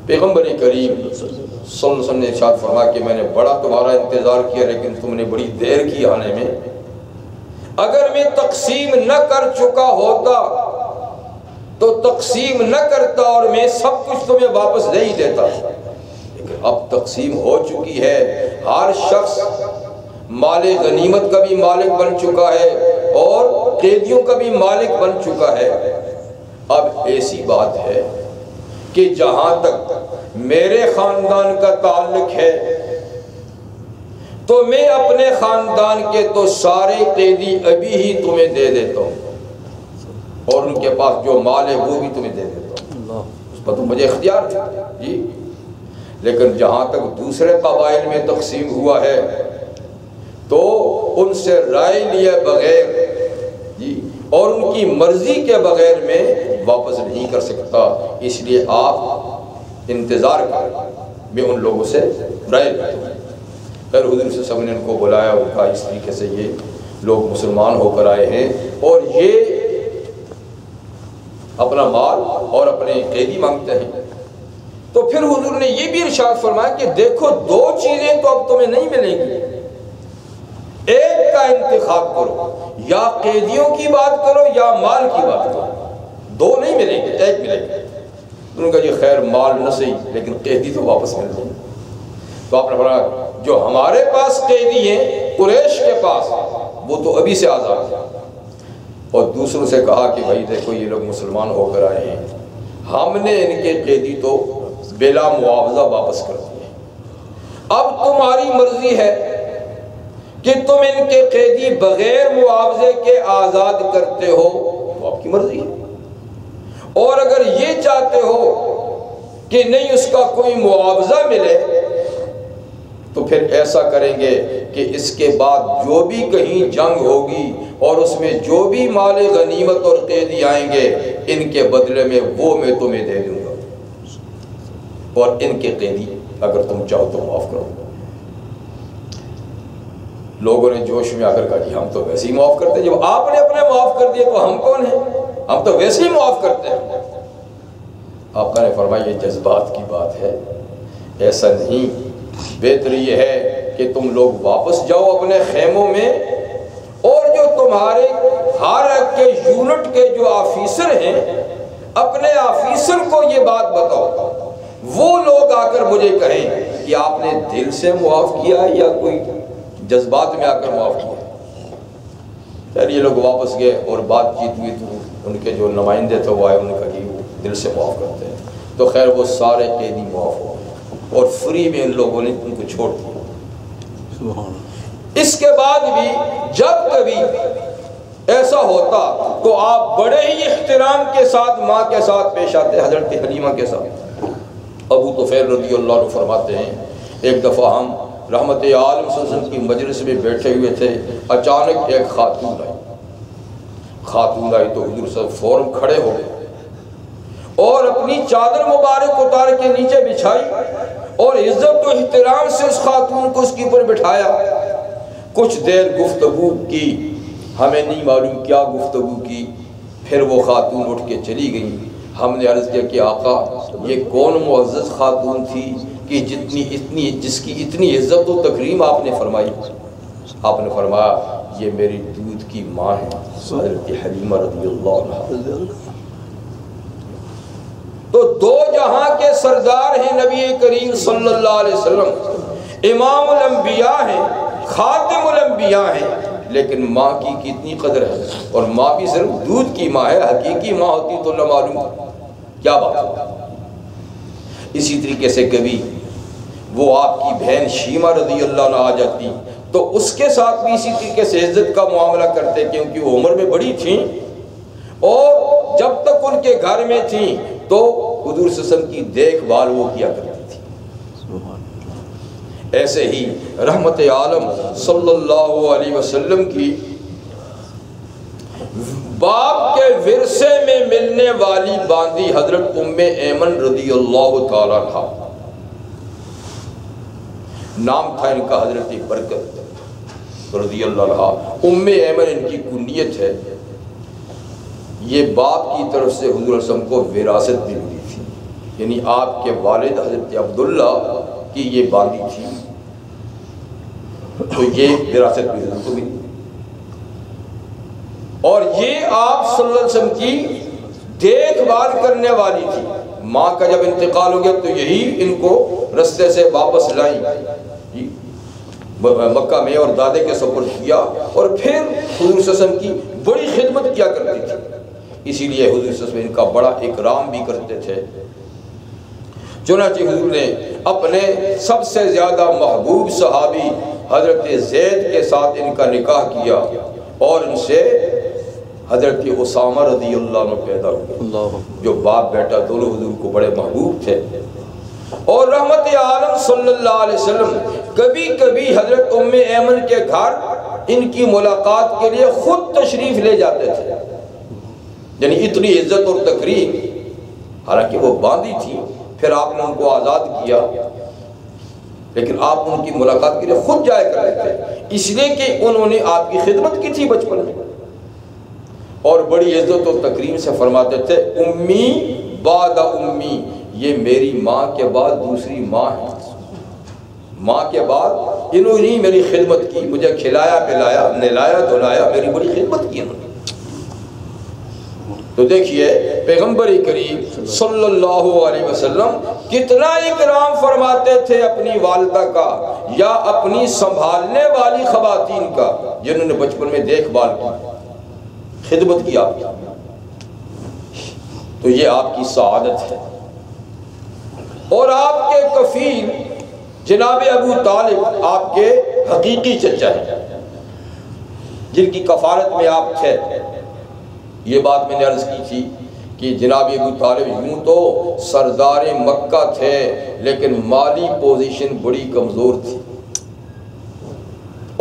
پیغمبر کریم صلی اللہ علیہ وسلم نے ارشاد فرمایا کہ میں نے بڑا تمہارا انتظار کیا لیکن تم نے بڑی دیر کی آنے میں. اگر میں تقسیم نہ کر چکا ہوتا تو تقسیم نہ کرتا اور میں سب کچھ تمہیں واپس نہیں دیتا. لیکن اب تقسیم ہو چکی ہے، ہر شخص مال غنیمت کا بھی مالک بن چکا ہے اور قیدیوں کا بھی مالک بن چکا ہے. اب ایسی بات ہے کہ جہاں تک میرے خاندان کا تعلق ہے تو میں اپنے خاندان کے تو سارے قیدی ابھی ہی تمہیں دے دیتا ہوں اور ان کے پاس جو مال ہے وہ بھی تمہیں دے دیتا ہوں، اس پر تو مجھے اختیار ہے جی. لیکن جہاں تک دوسرے قبائل میں تقسیم ہوا ہے تو ان سے رائے لیے بغیر جی اور ان کی مرضی کے بغیر میں واپس نہیں کر سکتا، اس لیے آپ انتظار کریں، میں ان لوگوں سے رائے لیتا ہوں۔ پھر حضور صلی اللہ علیہ وسلم نے ان کو بلایا اور کہا اس طریقے سے یہ لوگ مسلمان ہو کر آئے ہیں اور یہ اپنا مال اور اپنے قیدی مانگتے ہیں۔ تو پھر حضور نے یہ بھی ارشاد فرمایا کہ دیکھو دو چیزیں تو اب تمہیں نہیں ملیں گی، ایک کا انتخاب کرو، یا قیدیوں کی بات کرو یا مال کی بات کرو، دو نہیں ملیں گے، ایک ملے گا۔ انہوں نے کہا جی خیر مال نہ صحیح لیکن قیدی تو واپس مل جائیں۔ تو آپ نے فرمایا جو ہمارے پاس قیدی ہیں قریش کے پاس وہ تو ابھی سے آزاد ہیں، اور دوسروں سے کہا کہ بھائی دیکھو یہ لوگ مسلمان ہو کر آئے ہیں، ہم نے ان کے قیدی تو بلا معاوضہ واپس کر دیے، اب تمہاری مرضی ہے کہ تم ان کے قیدی بغیر معاوضے کے آزاد کرتے ہو تو آپ کی مرضی ہے، اور اگر یہ چاہتے ہو کہ نہیں اس کا کوئی معاوضہ ملے تو پھر ایسا کریں گے کہ اس کے بعد جو بھی کہیں جنگ ہوگی اور اس میں جو بھی مال غنیمت اور قیدی آئیں گے ان کے بدلے میں وہ میں تمہیں دے دوں گا، اور ان کے قیدی اگر تم چاہو تو معاف کرو۔ لوگوں نے جوش میں آ کر کہا کہ ہم تو ویسے ہی معاف کرتے ہیں، جب آپ نے اپنے معاف کر دیے تو ہم کون ہیں، ہم تو ویسے ہی معاف کرتے ہیں۔ آپ نے فرمایا یہ جذبات کی بات ہے، ایسا نہیں، بہتر یہ ہے کہ تم لوگ واپس جاؤ اپنے خیموں میں، اور جو تمہارے ہر ایک کے یونٹ کے جو آفیسر ہیں اپنے آفیسر کو یہ بات بتاؤ، وہ لوگ آ کر مجھے کہیں کہ آپ نے دل سے معاف کیا یا کوئی جذبات میں آ کر معاف کیا۔ پھر یہ لوگ واپس گئے اور بات چیت ہوئی تو ان کے جو نمائندے تھے وہ آئے، انہوں نے کہا کہ وہ دل سے معاف کرتے ہیں، تو خیر وہ سارے قیدی معاف ہو گئے اور فری میں ان لوگوں نے ان کو چھوڑ دیا۔ اس کے بعد بھی جب کبھی ایسا ہوتا تو آپ بڑے ہی احترام کے ساتھ ماں کے ساتھ پیش آتے، حضرت حلیمہ کے ساتھ۔ ابو طفیل رضی اللہ عنہ فرماتے ہیں ایک دفعہ ہم رحمت عالم صلی اللہ علیہ وسلم کی مجلس میں بیٹھے ہوئے تھے، اچانک ایک خاتون آئی تو حضور صاحب فوراً کھڑے ہو گئے اور اپنی چادر مبارک اتار کے نیچے بچھائی اور عزت و احترام سے اس خاتون کو اس کے اوپر بٹھایا۔ کچھ دیر گفتگو کی، ہمیں نہیں معلوم کیا گفتگو کی، پھر وہ خاتون اٹھ کے چلی گئی۔ ہم نے عرض کیا کہ آقا یہ کون معزز خاتون تھی کہ جس کی اتنی عزت و تکریم آپ نے فرمائی؟ آپ نے فرمایا یہ میری دودھ کی ماں ہے حضرت حلیمہ رضی اللہ عنہ۔ تو دو جہاں کے سردار ہیں نبی کریم صلی اللہ علیہ وسلم، امام الانبیاء ہیں، خاتم الانبیاء ہیں، لیکن ماں کی کتنی قدر ہے، اور ماں بھی صرف دودھ کی ماں ہے، حقیقی ماں ہوتی تو نہ معلوم کیا بات ہے۔ اسی طریقے سے کبھی وہ آپ کی بہن شیمہ رضی اللہ عنہ آ جاتی تو اس کے ساتھ بھی اسی طریقے سے عزت کا معاملہ کرتے، کیونکہ وہ عمر میں بڑی تھیں اور جب تک ان کے گھر میں تھیں تو حضور صلی اللہ علیہ وسلم کی دیکھ بھال وہ کیا کرتی تھی۔ ایسے ہی رحمت عالم صلی اللہ علیہ وسلم کی باپ کے ورثے میں ملنے والی باندی حضرت ام ایمن رضی اللہ تعالیٰ عنہا، نام تھا ان کا حضرت برکت رضی اللہ عنہا، ام ایمن ان کی کنیت ہے۔ یہ باپ کی طرف سے حضور صلی اللہ علیہ وسلم کو وراثت بھی ملی تھی، یعنی آپ کے والد حضرت عبداللہ کی یہ باندی تھی، تو یہ وراثت بھی حضرت کو ملی، اور یہ آپ صلی اللہ علیہ وسلم کی دیکھ بھال کرنے والی تھی۔ ماں کا جب انتقال ہو گیا تو یہی ان کو رستے سے واپس لائیں مکہ میں اور دادے کے سپرد کیا، اور پھر حضور صلی اللہ علیہ وسلم کی بڑی خدمت کیا کرتی تھی، اسی لیے حضور صلی اللہ علیہ وسلم ان کا بڑا اکرام بھی کرتے تھے۔ چنانچہ حضور نے اپنے سب سے زیادہ محبوب صحابی حضرت زید کے ساتھ ان کا نکاح کیا، اور ان سے حضرت اسامہ رضی اللہ عنہ پیدا ہوئے، جو باپ بیٹا دونوں حضور کو بڑے محبوب تھے۔ اور رحمت عالم صلی اللہ علیہ وسلم کبھی کبھی حضرت ام ایمن کے گھر ان کی ملاقات کے لیے خود تشریف لے جاتے تھے، یعنی اتنی عزت اور تکریم، حالانکہ وہ باندھی تھی، پھر آپ نے ان کو آزاد کیا، لیکن آپ ان کی ملاقات کے لیے خود جایا کرتے تھے، اس لیے کہ انہوں نے آپ کی خدمت کی تھی بچپن میں، اور بڑی عزت و تکریم سے فرماتے تھے امی بعد امی، یہ میری ماں کے بعد دوسری ماں ہے، ماں کے بعد انہوں نے میری خدمت کی، مجھے کھلایا پلایا نہلایا دھلایا، میری بڑی خدمت کی انہوں نے۔ تو دیکھیے پیغمبر کریم صلی اللہ علیہ وسلم کتنا اکرام فرماتے تھے اپنی والدہ کا یا اپنی سنبھالنے والی خواتین کا، جنہوں نے بچپن میں دیکھ بھال کی، خدمت کی آپ کی، تو یہ آپ کی سعادت ہے۔ اور آپ کے کفیل جناب ابو طالب آپ کے حقیقی چچا ہیں، جن کی کفالت میں آپ تھے۔ یہ بات میں نے عرض کی تھی کہ جناب ابو طالب یوں تو سردار مکہ تھے، لیکن مالی پوزیشن بڑی کمزور تھی،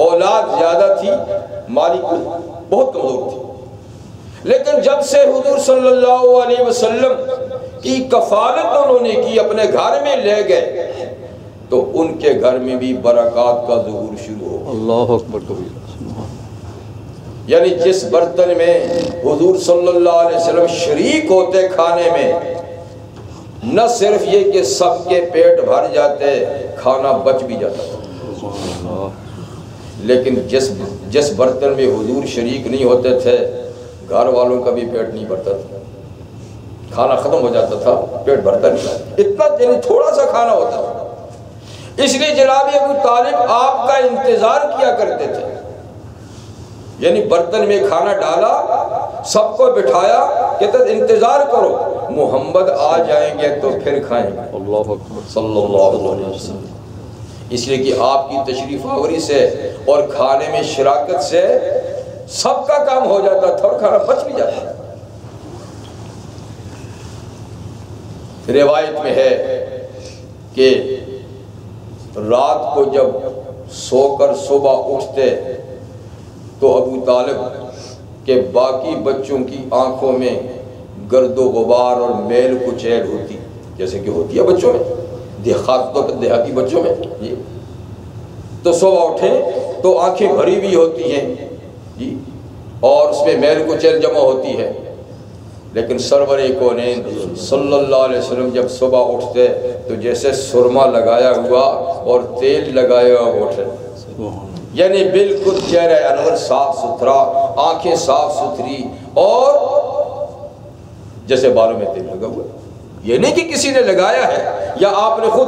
اولاد زیادہ تھی، مالی بہت کمزور تھی، لیکن جب سے حضور صلی اللہ علیہ وسلم کی کفالت انہوں نے کی، اپنے گھر میں لے گئے، تو ان کے گھر میں بھی برکات کا ظہور شروع ہو گیا۔ اللہ اکبر کبیرہ۔ یعنی جس برتن میں حضور صلی اللہ علیہ وسلم شریک ہوتے کھانے میں، نہ صرف یہ کہ سب کے پیٹ بھر جاتے، کھانا بچ بھی جاتا تھا، لیکن جس برتن میں حضور شریک نہیں ہوتے تھے، گھر والوں کا بھی پیٹ نہیں بھرتا تھا، کھانا ختم ہو جاتا تھا، پیٹ بھرتا نہیں تھا، اتنا یعنی تھوڑا سا کھانا ہوتا تھا۔ اس لیے جناب ابو طالب آپ کا انتظار کیا کرتے تھے، یعنی برتن میں کھانا ڈالا، سب کو بٹھایا، کہتے انتظار کرو، محمد آ جائیں گے تو پھر کھائیں گے، اللہ اکبر صلی اللہ علیہ وسلم۔ اس لیے کہ آپ کی تشریف آوری سے اور کھانے میں شراکت سے سب کا کام ہو جاتا تھا اور کھانا بچ بھی جاتا تھا۔ روایت میں ہے کہ رات کو جب سو کر صبح اٹھتے تو ابو طالب کے باقی بچوں کی آنکھوں میں گرد و غبار اور میل کچیل ہوتی، جیسے کہ ہوتی ہے بچوں میں، دیہاتی بچوں میں جی، تو صبح اٹھیں تو آنکھیں بھری بھی ہوتی ہیں جی، اور اس میں میل کچیل جمع ہوتی ہے، لیکن سرور کونین صلی اللہ علیہ وسلم جب صبح اٹھتے تو جیسے سرما لگایا ہوا اور تیل لگایا ہوا اٹھے، یعنی بالکل چہرہ انور صاف ستھرا، آنکھیں صاف ستھری، اور جیسے بالوں میں تیل لگا ہوا۔ یہ نہیں کہ کسی نے لگایا ہے یا آپ نے خود،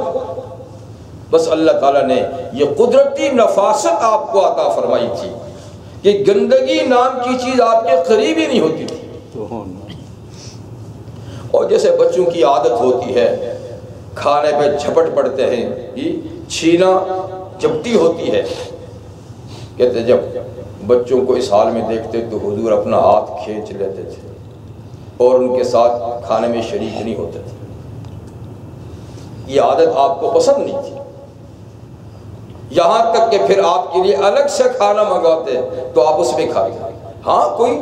بس اللہ تعالیٰ نے یہ قدرتی نفاست آپ کو عطا فرمائی تھی کہ گندگی نام کی چیز آپ کے قریب ہی نہیں ہوتی تھی۔ اور جیسے بچوں کی عادت ہوتی ہے، کھانے پہ جھپٹ پڑتے ہیں، چھینا جھپٹی ہوتی ہے، کہتے جب بچوں کو اس حال میں دیکھتے تو حضور اپنا ہاتھ کھینچ لیتے تھے اور ان کے ساتھ کھانے میں شریک نہیں ہوتے تھے۔ یہ عادت آپ کو پسند نہیں تھی، یہاں تک کہ پھر آپ کے لیے الگ سے کھانا منگاتے تو آپ اس میں کھاتے، ہاں کوئی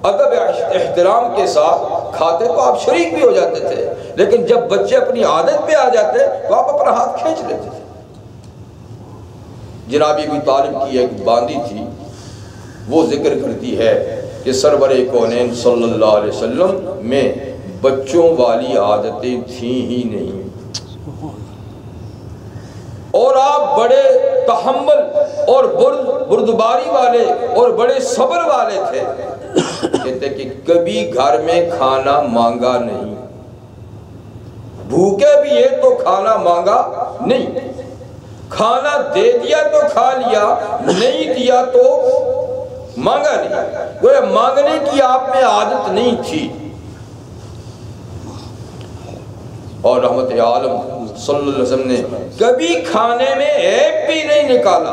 ادب احترام کے ساتھ کھاتے تو آپ شریک بھی ہو جاتے تھے، لیکن جب بچے اپنی عادت پہ آ جاتے تو آپ اپنا ہاتھ کھینچ لیتے تھے۔ جناب ابو طالب کی ایک باندھی تھی، وہ ذکر کرتی ہے کہ سرور کونین صلی اللہ علیہ وسلم میں بچوں والی عادتیں تھیں ہی نہیں، اور آپ بڑے تحمل اور بردباری والے اور بڑے صبر والے تھے۔ کہتے کہ کبھی گھر میں کھانا مانگا نہیں، بھوکے بھی ہے تو کھانا مانگا نہیں، کھانا دے دیا تو کھا لیا، نہیں دیا تو مانگا نہیں، گویا مانگنے کی آپ میں عادت نہیں تھی۔ اور رحمت عالم صلی اللہ علیہ وسلم نے کبھی کھانے میں عیب بھی نہیں نکالا۔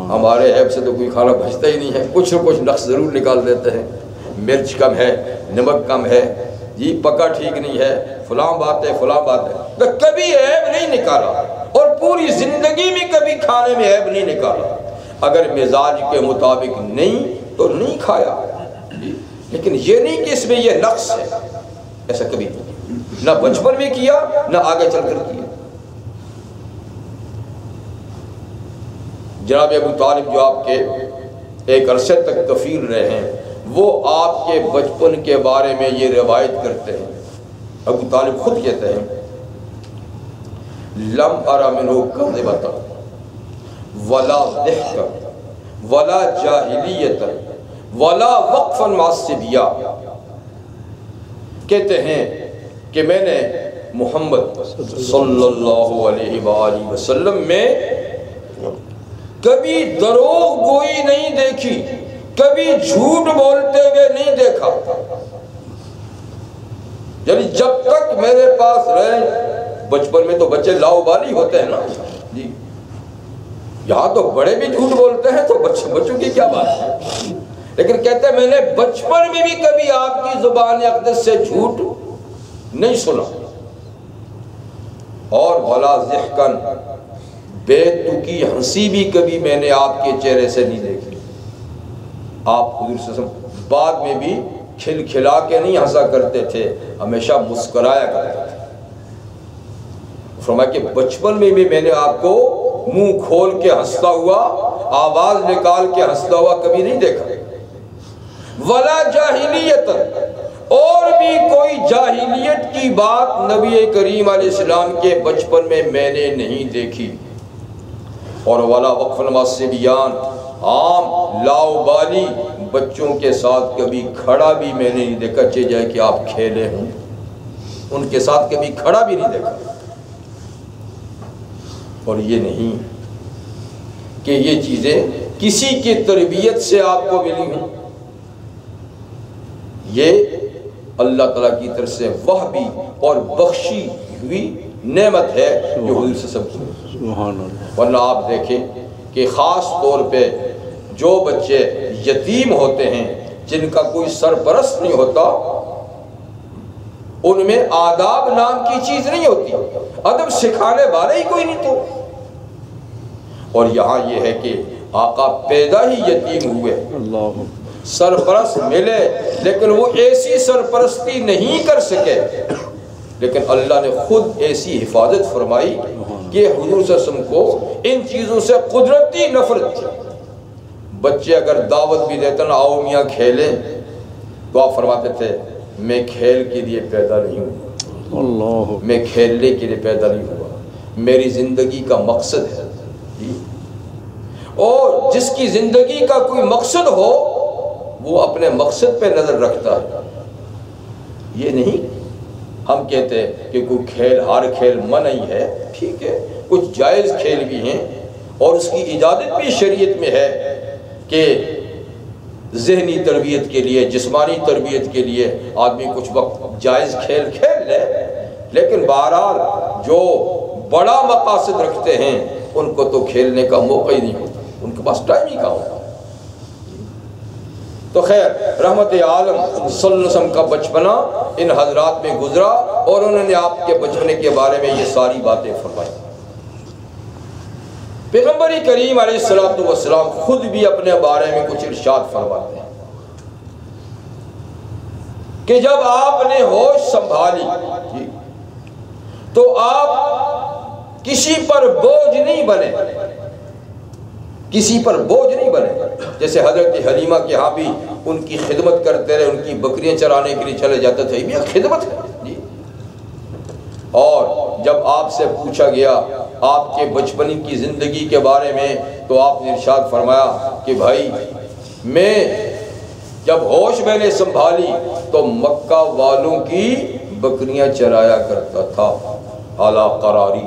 ہمارے عیب سے تو کوئی کھانا بچتا ہی نہیں ہے، کچھ نہ کچھ نقص ضرور نکال دیتے ہیں، مرچ کم ہے، نمک کم ہے جی، پکا ٹھیک نہیں ہے، فلاں بات ہے فلاں بات ہے، تو کبھی عیب نہیں نکالا، اور پوری زندگی میں کبھی کھانے میں عیب نہیں نکالا۔ اگر مزاج کے مطابق نہیں تو نہیں کھایا، لیکن یہ نہیں کہ اس میں یہ نقص ہے، ایسا کبھی نہیں، نہ بچپن میں کیا نہ آگے چل کر کیا۔ جناب ابو طالب جو آپ کے ایک عرصے تک کفیل رہے ہیں، وہ آپ کے بچپن کے بارے میں یہ روایت کرتے ہیں۔ ابو طالب خود کہتے ہیں لم ارى منه كذبة ولا ضحكا ولا جاہلیة ولا وقفا مع الصبيان، کہتے ہیں کہ میں نے محمد صلی اللہ علیہ وآلہ وسلم میں کبھی دروغ گوئی نہیں دیکھی، کبھی جھوٹ بولتے ہوئے نہیں دیکھا، یعنی جب تک میرے پاس رہے۔ بچپن میں تو بچے لاؤبالی ہوتے ہیں نا جی، یہاں تو بڑے بھی جھوٹ بولتے ہیں تو بچوں کی کیا بات ہے، لیکن کہتے ہیں میں نے بچپن میں بھی کبھی آپ کی زبان اقدس سے جھوٹ نہیں سنا، اور ولا ضحکن، بے تکی ہنسی بھی کبھی میں نے آپ کے چہرے سے نہیں دیکھی۔ آپ حضور صلی اللہ علیہ وسلم بعد میں بھی کھل کھلا کے نہیں ہنسا کرتے تھے، ہمیشہ مسکرایا کرتے تھے۔ فرمایا کہ بچپن میں بھی میں نے آپ کو منہ کھول کے ہنستا ہوا، آواز نکال کے ہنستا ہوا کبھی نہیں دیکھا۔ ولا جاہلیت، اور بھی کوئی جاہلیت کی بات نبی کریم علیہ السلام کے بچپن میں میں نے نہیں دیکھی۔ اور ولا وقفا مع الصبیان، عام لاؤبالی بچوں کے ساتھ کبھی کھڑا بھی میں نے نہیں دیکھا، چاہے جائے کہ آپ کھیلے ہوں، ان کے ساتھ کبھی کھڑا بھی نہیں دیکھا۔ اور یہ نہیں کہ یہ چیزیں کسی کی تربیت سے آپ کو ملی ہوں، یہ اللہ تعالیٰ کی طرف سے وہبی اور بخشی ہوئی نعمت ہے جو حضور سے سب کی۔ ورنہ آپ دیکھیں کہ خاص طور پہ جو بچے یتیم ہوتے ہیں، جن کا کوئی سرپرست نہیں ہوتا، ان میں آداب نام کی چیز نہیں ہوتی، ادب سکھانے والے ہی کوئی نہیں تو۔ اور یہاں یہ ہے کہ آقا پیدا ہی یتیم ہوئے، سرپرست ملے لیکن وہ ایسی سرپرستی نہیں کر سکے، لیکن اللہ نے خود ایسی حفاظت فرمائی کہ حضور صلی اللہ علیہ وسلم کو ان چیزوں سے قدرتی نفرت تھی۔ بچے اگر دعوت بھی دیتے نا، آؤ میاں کھیلیں، تو آپ فرماتے تھے میں کھیل کے لیے پیدا نہیں ہوں، میں کھیلنے کے لیے پیدا نہیں ہوا، میری زندگی کا مقصد ہے۔ اور جس کی زندگی کا کوئی مقصد ہو وہ اپنے مقصد پہ نظر رکھتا ہے۔ یہ نہیں ہم کہتے ہیں کہ کوئی کھیل، ہر کھیل منع ہی ہے، ٹھیک ہے، کچھ جائز کھیل بھی ہیں اور اس کی اجازت بھی شریعت میں ہے کہ ذہنی تربیت کے لیے، جسمانی تربیت کے لیے آدمی کچھ وقت جائز کھیل کھیل لے، لیکن بہرحال جو بڑا مقاصد رکھتے ہیں ان کو تو کھیلنے کا موقع ہی نہیں ہوتا، ان کے پاس ٹائم ہی کہاں ہوتا۔ تو خیر، رحمت عالم صلی اللہ علیہ وسلم کا بچپنا ان حضرات میں گزرا اور انہوں نے آپ کے بچپنے کے بارے میں یہ ساری باتیں فرمائی۔ پیغمبر کریم علیہ السلام خود بھی اپنے بارے میں کچھ ارشاد فرماتے ہیں کہ جب آپ نے ہوش سنبھالی تو آپ کسی پر بوجھ نہیں بنے، کسی پر بوجھ نہیں بنے۔ جیسے حضرت حلیمہ کے ہاں بھی ان کی خدمت کرتے رہے، ان کی بکریاں چرانے کے لیے چلے جاتے تھے، یہ بھی ایک خدمت ہے جی۔ اور جب آپ سے پوچھا گیا آپ کے بچپن کی زندگی کے بارے میں تو آپ نے ارشاد فرمایا کہ بھائی میں جب ہوش میں نے سنبھالی تو مکہ والوں کی بکریاں چرایا کرتا تھا، اعلیٰ قراری،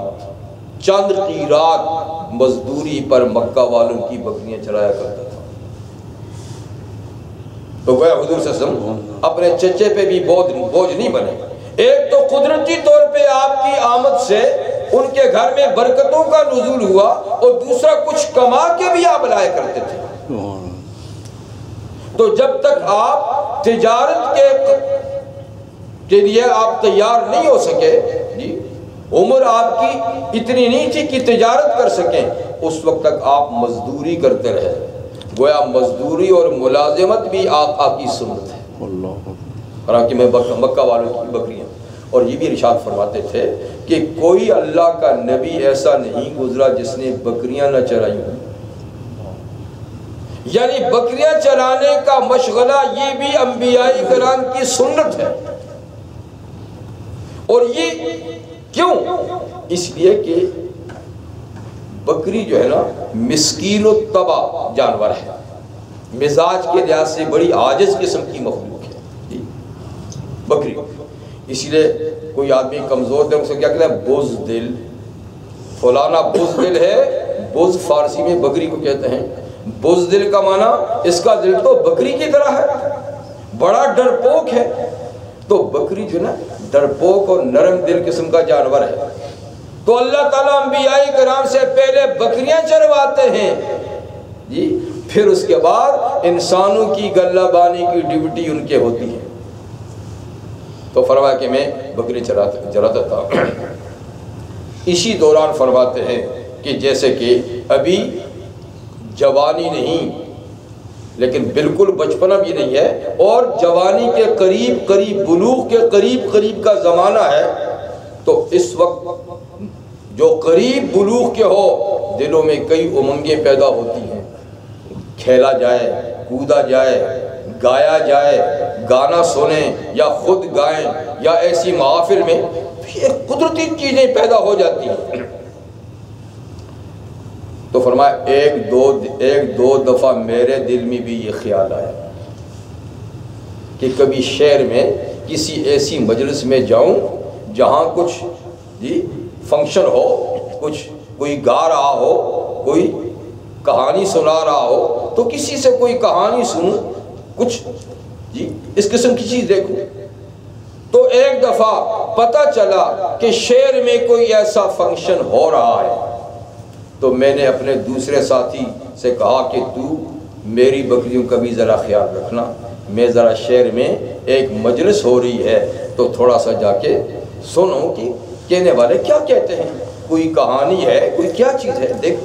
چند قیرات مزدوری پر مکہ والوں کی بکریاں چرایا کرتا تھا۔ تو گویا حضور صلی اللہ علیہ وسلم اپنے چچے پہ بھی بوجھ نہیں بنے۔ ایک تو قدرتی طور پہ آپ کی آمد سے ان کے گھر میں برکتوں کا نزول ہوا، اور دوسرا کچھ کما کے بھی آپ لایا کرتے تھے۔ تو جب تک آپ تجارت کے لیے آپ تیار نہیں ہو سکے جی، عمر آپ کی اتنی نہیں تھی کہ تجارت کر سکیں، اس وقت تک آپ مزدوری کرتے رہے۔ گویا مزدوری اور ملازمت بھی آقا کی سنت ہے۔ حالانکہ میں مکہ والوں کی بکریاں. اور یہ بھی ارشاد فرماتے تھے کہ کوئی اللہ کا نبی ایسا نہیں گزرا جس نے بکریاں نہ چرائی ہوں. یعنی بکریاں چرانے کا مشغلہ یہ بھی انبیاء کرام کی سنت ہے. اور یہ کیوں؟ اس لیے کہ بکری جو ہے نا مسکین و طبع جانور ہے، مزاج کے لحاظ سے بڑی عاجز قسم کی مخلوق ہے بکری. اسی لیے کوئی آدمی کمزور دل سے کیا کہتا ہے؟ بزدل، فلانا بزدل ہے. بز فارسی میں بکری کو کہتے ہیں. بزدل کا معنی اس کا دل تو بکری کی طرح ہے، بڑا ڈرپوک ہے. تو بکری جو نا ڈرپوک اور نرم دل قسم کا جانور ہے. تو اللہ تعالیٰ انبیاء کرام سے پہلے بکریاں چرواتے ہیں جی، پھر اس کے بعد انسانوں کی گلہ بانی کی ڈیوٹی ان کے ہوتی ہے. تو فرمایا کہ میں بکری چراتا تھا. اسی دوران فرماتے ہیں کہ جیسے کہ ابھی جوانی نہیں لیکن بالکل بچپنا بھی نہیں ہے، اور جوانی کے قریب قریب، بلوغ کے قریب قریب کا زمانہ ہے. تو اس وقت جو قریب بلوغ کے ہو، دلوں میں کئی امنگیں پیدا ہوتی ہیں. کھیلا جائے، کودا جائے، گایا جائے، گانا سنیں یا خود گائیں یا ایسی محافل میں یہ قدرتی چیزیں پیدا ہو جاتی ہیں. تو فرمایا ایک دو دفعہ میرے دل میں بھی یہ خیال آیا کہ کبھی شہر میں کسی ایسی مجلس میں جاؤں جہاں کچھ جی فنکشن ہو، کچھ کوئی گا رہا ہو، کوئی کہانی سنا رہا ہو، تو کسی سے کوئی کہانی سنوں، کچھ جی اس قسم کی چیز دیکھوں. تو ایک دفعہ پتہ چلا کہ شہر میں کوئی ایسا فنکشن ہو رہا ہے. تو میں نے اپنے دوسرے ساتھی سے کہا کہ تو میری بکریوں کا بھی ذرا خیال رکھنا، میں ذرا شہر میں ایک مجلس ہو رہی ہے تو تھوڑا سا جا کے سنوں کہ کہنے والے کیا کہتے ہیں، کوئی کہانی ہے، کوئی کیا چیز ہے، دیکھ.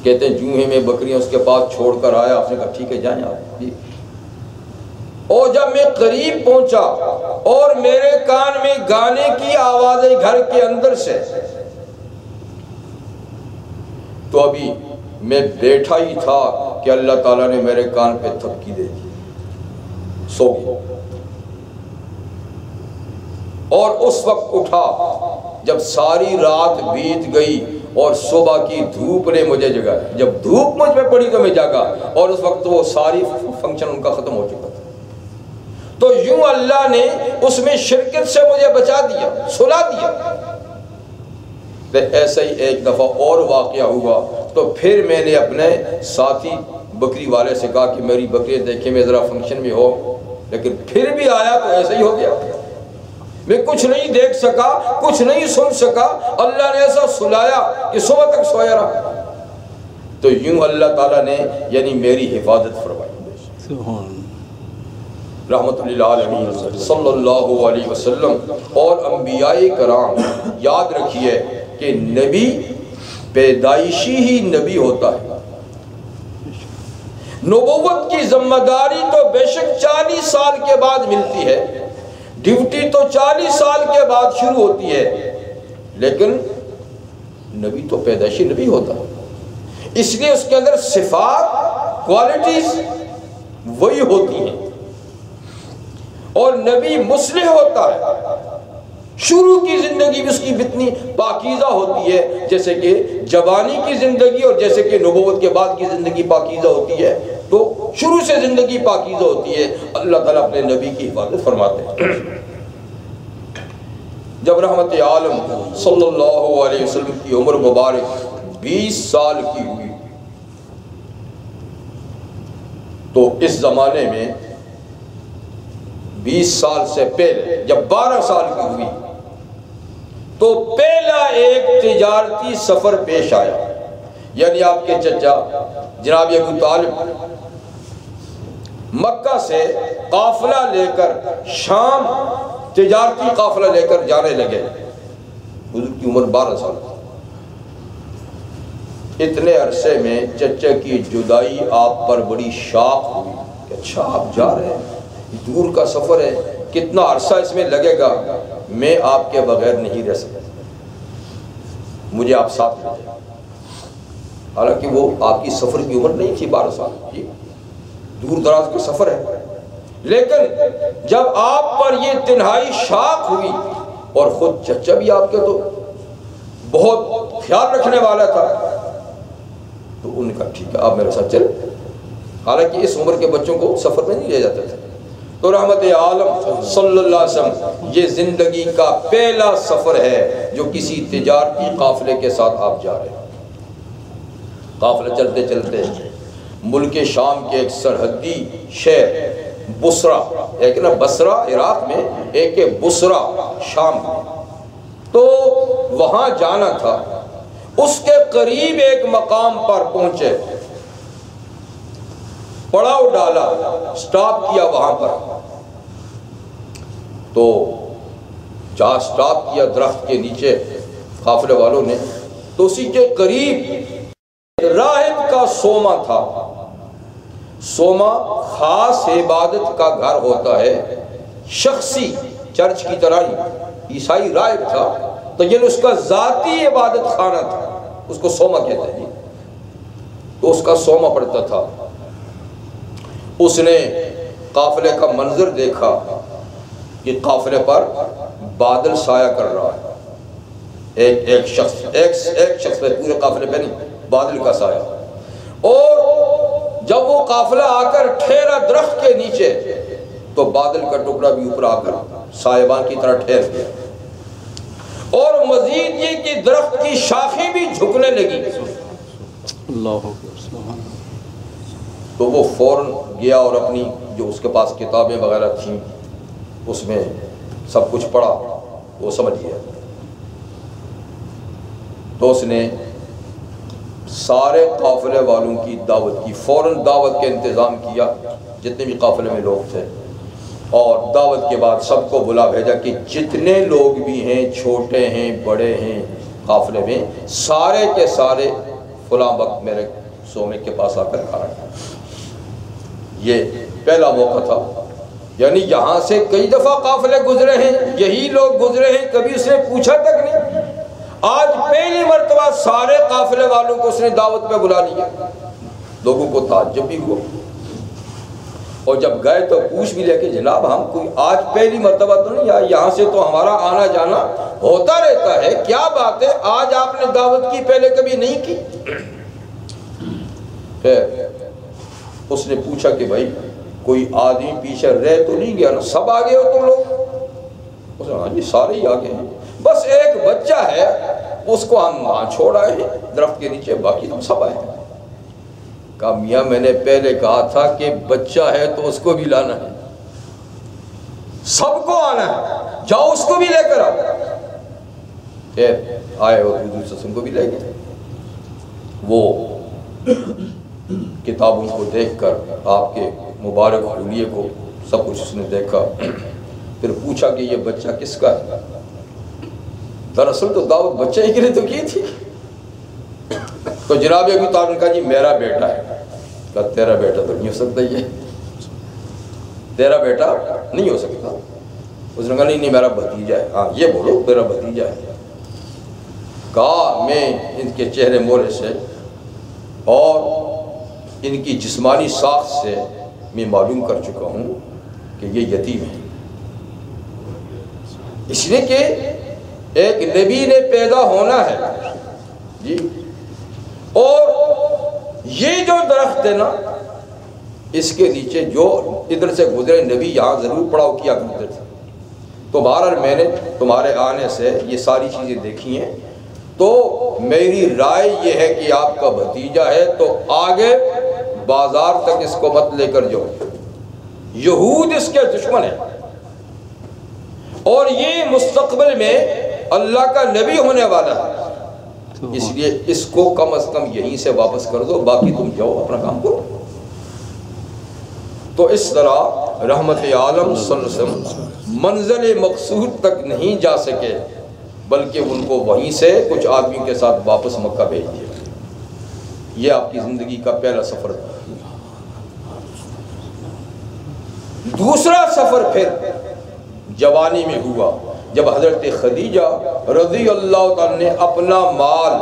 کہتے ہیں جو ہی میں بکریاں اس کے پاس چھوڑ کر آیا، آپ نے کہا ٹھیک ہے جائیں آپ. اور جب میں قریب پہنچا اور میرے کان میں گانے کی آوازیں گھر کے اندر سے، تو ابھی میں بیٹھا ہی تھا کہ اللہ تعالیٰ نے میرے کان پہ تھپکی دے دی، سو گیا. اور اس وقت اٹھا جب ساری رات بیت گئی اور صبح کی دھوپ نے مجھے جگایا. جب دھوپ مجھ پہ پڑی تو میں جاگا، اور اس وقت وہ ساری فنکشن ان کا ختم ہو چکا تھا. تو یوں اللہ نے اس میں شرکت سے مجھے بچا دیا، سلا دیا. ایسا ہی ایک دفعہ اور واقعہ ہوا. تو پھر میں نے اپنے ساتھی بکری والے سے کہا کہ میری بکری دیکھیں، میں ذرا فنکشن میں ہو. لیکن پھر بھی آیا تو ایسا ہی ہو گیا، میں کچھ نہیں دیکھ سکا، کچھ نہیں سن سکا. اللہ نے ایسا سلایا کہ صبح تک سویا رہا. تو یوں اللہ تعالیٰ نے یعنی میری حفاظت فرمائی. رحمت للعالمین صلی اللہ علیہ وسلم. اور انبیاء کرام یاد رکھیے کہ نبی پیدائشی ہی نبی ہوتا ہے. نبوت کی ذمہ داری تو بے شک 40 سال کے بعد ملتی ہے، ڈیوٹی تو 40 سال کے بعد شروع ہوتی ہے، لیکن نبی تو پیدائشی نبی ہوتا ہے. اس لیے اس کے اندر صفات، کوالٹیز وہی ہوتی ہیں. اور نبی مصلح ہوتا ہے، شروع کی زندگی بھی اس کی اتنی پاکیزہ ہوتی ہے جیسے کہ جوانی کی زندگی، اور جیسے کہ نبوت کے بعد کی زندگی پاکیزہ ہوتی ہے. تو شروع سے زندگی پاکیزہ ہوتی ہے. اللہ تعالیٰ اپنے نبی کی حفاظت فرماتے ہیں. جب رحمت عالم صلی اللہ علیہ وسلم کی عمر مبارک 20 سال کی ہوئی تو اس زمانے میں 20 سال سے پہلے جب 12 سال کی ہوئی تو پہلا ایک تجارتی سفر پیش آیا. یعنی آپ کے چچا جناب ابو طالب مکہ سے قافلہ لے کر شام تجارتی قافلہ لے کر جانے لگے. حضور کی عمر 12 سال. اتنے عرصے میں چچا کی جدائی آپ پر بڑی شاق ہوئی کہ اچھا آپ جا رہے ہیں، دور کا سفر ہے، کتنا عرصہ اس میں لگے گا، میں آپ کے بغیر نہیں رہ سکتا، مجھے آپ ساتھ لے جائیں۔ حالانکہ وہ آپ کی سفر کی عمر نہیں تھی 12 سال کی، دور دراز کا سفر ہے، لیکن جب آپ پر یہ تنہائی شاق ہوئی اور خود چچا بھی آپ کے تو بہت خیال رکھنے والا تھا، تو انہوں نے کہا ٹھیک ہے آپ میرے ساتھ چلیں۔ حالانکہ اس عمر کے بچوں کو سفر میں نہیں لے جاتے تھے۔ تو رحمت عالم صلی اللہ علیہ وسلم یہ زندگی کا پہلا سفر ہے جو کسی تجارتی قافلے کے ساتھ آپ جا رہے ہیں۔ قافلہ چلتے چلتے ملک شام کے ایک سرحدی شہر بصرہ، ایک نا بصرہ عراق میں، ایک ہے بصرہ شام میں، تو وہاں جانا تھا۔ اس کے قریب ایک مقام پر پہنچے، پڑاؤ ڈالا، سٹاپ کیا وہاں پر، تو جہاں سٹاپ کیا درخت کے نیچے قافلے والوں نے، تو اسی کے قریب راہب کا سوما تھا۔ سوما خاص عبادت کا گھر ہوتا ہے، شخصی چرچ کی طرح ہی، عیسائی راہب تھا تو یہ اس کا ذاتی عبادت خانہ تھا، اس کو سوما کہتے ہیں۔ تو اس کا سوما پڑتا تھا۔ اس نے قافلے کا منظر دیکھا کہ قافلے پر بادل سایہ کر رہا ہے، ایک شخص ہے، پورے قافلے پہ نہیں، بادل کا سایہ۔ اور جب وہ قافلہ آ کر ٹھہرا درخت کے نیچے تو بادل کا ٹکڑا بھی اوپر آ کر سایبان کی طرح ٹھہر گیا، اور مزید یہ کہ درخت کی شاخیں بھی جھکنے لگی۔ اللہ تو وہ فوراً گیا اور اپنی جو اس کے پاس کتابیں وغیرہ تھیں اس میں سب کچھ پڑھا، وہ سمجھ گیا۔ تو اس نے سارے قافلے والوں کی دعوت کی، فوراً دعوت کے انتظام کیا، جتنے بھی قافلے میں لوگ تھے، اور دعوت کے بعد سب کو بلا بھیجا کہ جتنے لوگ بھی ہیں، چھوٹے ہیں بڑے ہیں قافلے میں، سارے کے سارے فلاں وقت میرے سومے کے پاس آ کر کھانا کھائیں۔ یہ پہلا موقع تھا، یعنی یہاں سے کئی دفعہ قافلے گزرے ہیں، یہی لوگ گزرے ہیں، کبھی اس نے پوچھا تک نہیں۔ آج پہلی مرتبہ سارے قافلے والوں کو اس نے دعوت پہ بلا لیا۔ لوگوں کو تعجب بھی ہوا، اور جب گئے تو پوچھ بھی لے کہ جناب ہم کوئی آج پہلی مرتبہ تو نہیں، یہاں سے تو ہمارا آنا جانا ہوتا رہتا ہے، کیا بات ہے آج آپ نے دعوت کی، پہلے کبھی نہیں کی؟ پھر اس نے پوچھا کہ بھائی کوئی آدمی پیچھے رہ تو نہیں گیا نا، سب آگے ہو تم لوگ؟ اس نے ہاں جی سارے ہی آگے ہیں، بس ایک بچہ ہے اس کو ہم وہاں چھوڑ آئے ہیں درخت کے نیچے، باقی ہم سب آئے ہیں۔ کہا میاں میں نے پہلے کہا تھا کہ بچہ ہے تو اس کو بھی لانا ہے، سب کو آنا ہے، جاؤ اس کو بھی لے کر آؤ۔ پھر آئے اور حضور صلی اللہ علیہ وسلم کو بھی لے گئے۔ وہ کتابوں کو دیکھ کر آپ کے مبارک حلیے کو سب کچھ اس نے دیکھا، پھر پوچھا کہ یہ بچہ کس کا ہے؟ دراصل تو دعوت بچہ ہی کے لیے تو کی تھی۔ تو جناب ابو طالب نے کہا جی میرا بیٹا ہے۔ کہا تیرا بیٹا تو نہیں ہو سکتا، یہ تیرا بیٹا نہیں ہو سکتا۔ اس نے کہا نہیں میرا بھتیجا ہے۔ ہاں یہ بولو میرا بھتیجا ہے۔ کہا میں ان کے چہرے مولے سے اور ان کی جسمانی ساخت سے میں معلوم کر چکا ہوں کہ یہ یتیم ہے، اس لیے کہ ایک نبی نے پیدا ہونا ہے جی، اور یہ جو درخت ہے نا اس کے نیچے جو ادھر سے گزرے نبی یہاں ضرور پڑاؤ کیا کرتے تھے۔ تو بہرحال میں نے تمہارے آنے سے یہ ساری چیزیں دیکھی ہیں، تو میری رائے یہ ہے کہ آپ کا بھتیجا ہے تو آگے بازار تک اس کو مت لے کر جاؤ، یہود اس کے دشمن ہیں، اور یہ مستقبل میں اللہ کا نبی ہونے والا ہے، اس لیے اس کو کم از کم یہیں سے واپس کر دو، باقی تم جاؤ اپنا کام کرو۔ تو اس طرح رحمت عالم صلی اللہ علیہ وسلم منزل مقصود تک نہیں جا سکے، بلکہ ان کو وہیں سے کچھ آدمیوں کے ساتھ واپس مکہ بھیج دیا۔ یہ آپ کی زندگی کا پہلا سفر تھا۔ دوسرا سفر پھر جوانی میں ہوا جب حضرت خدیجہ رضی اللہ تعالیٰ نے اپنا مال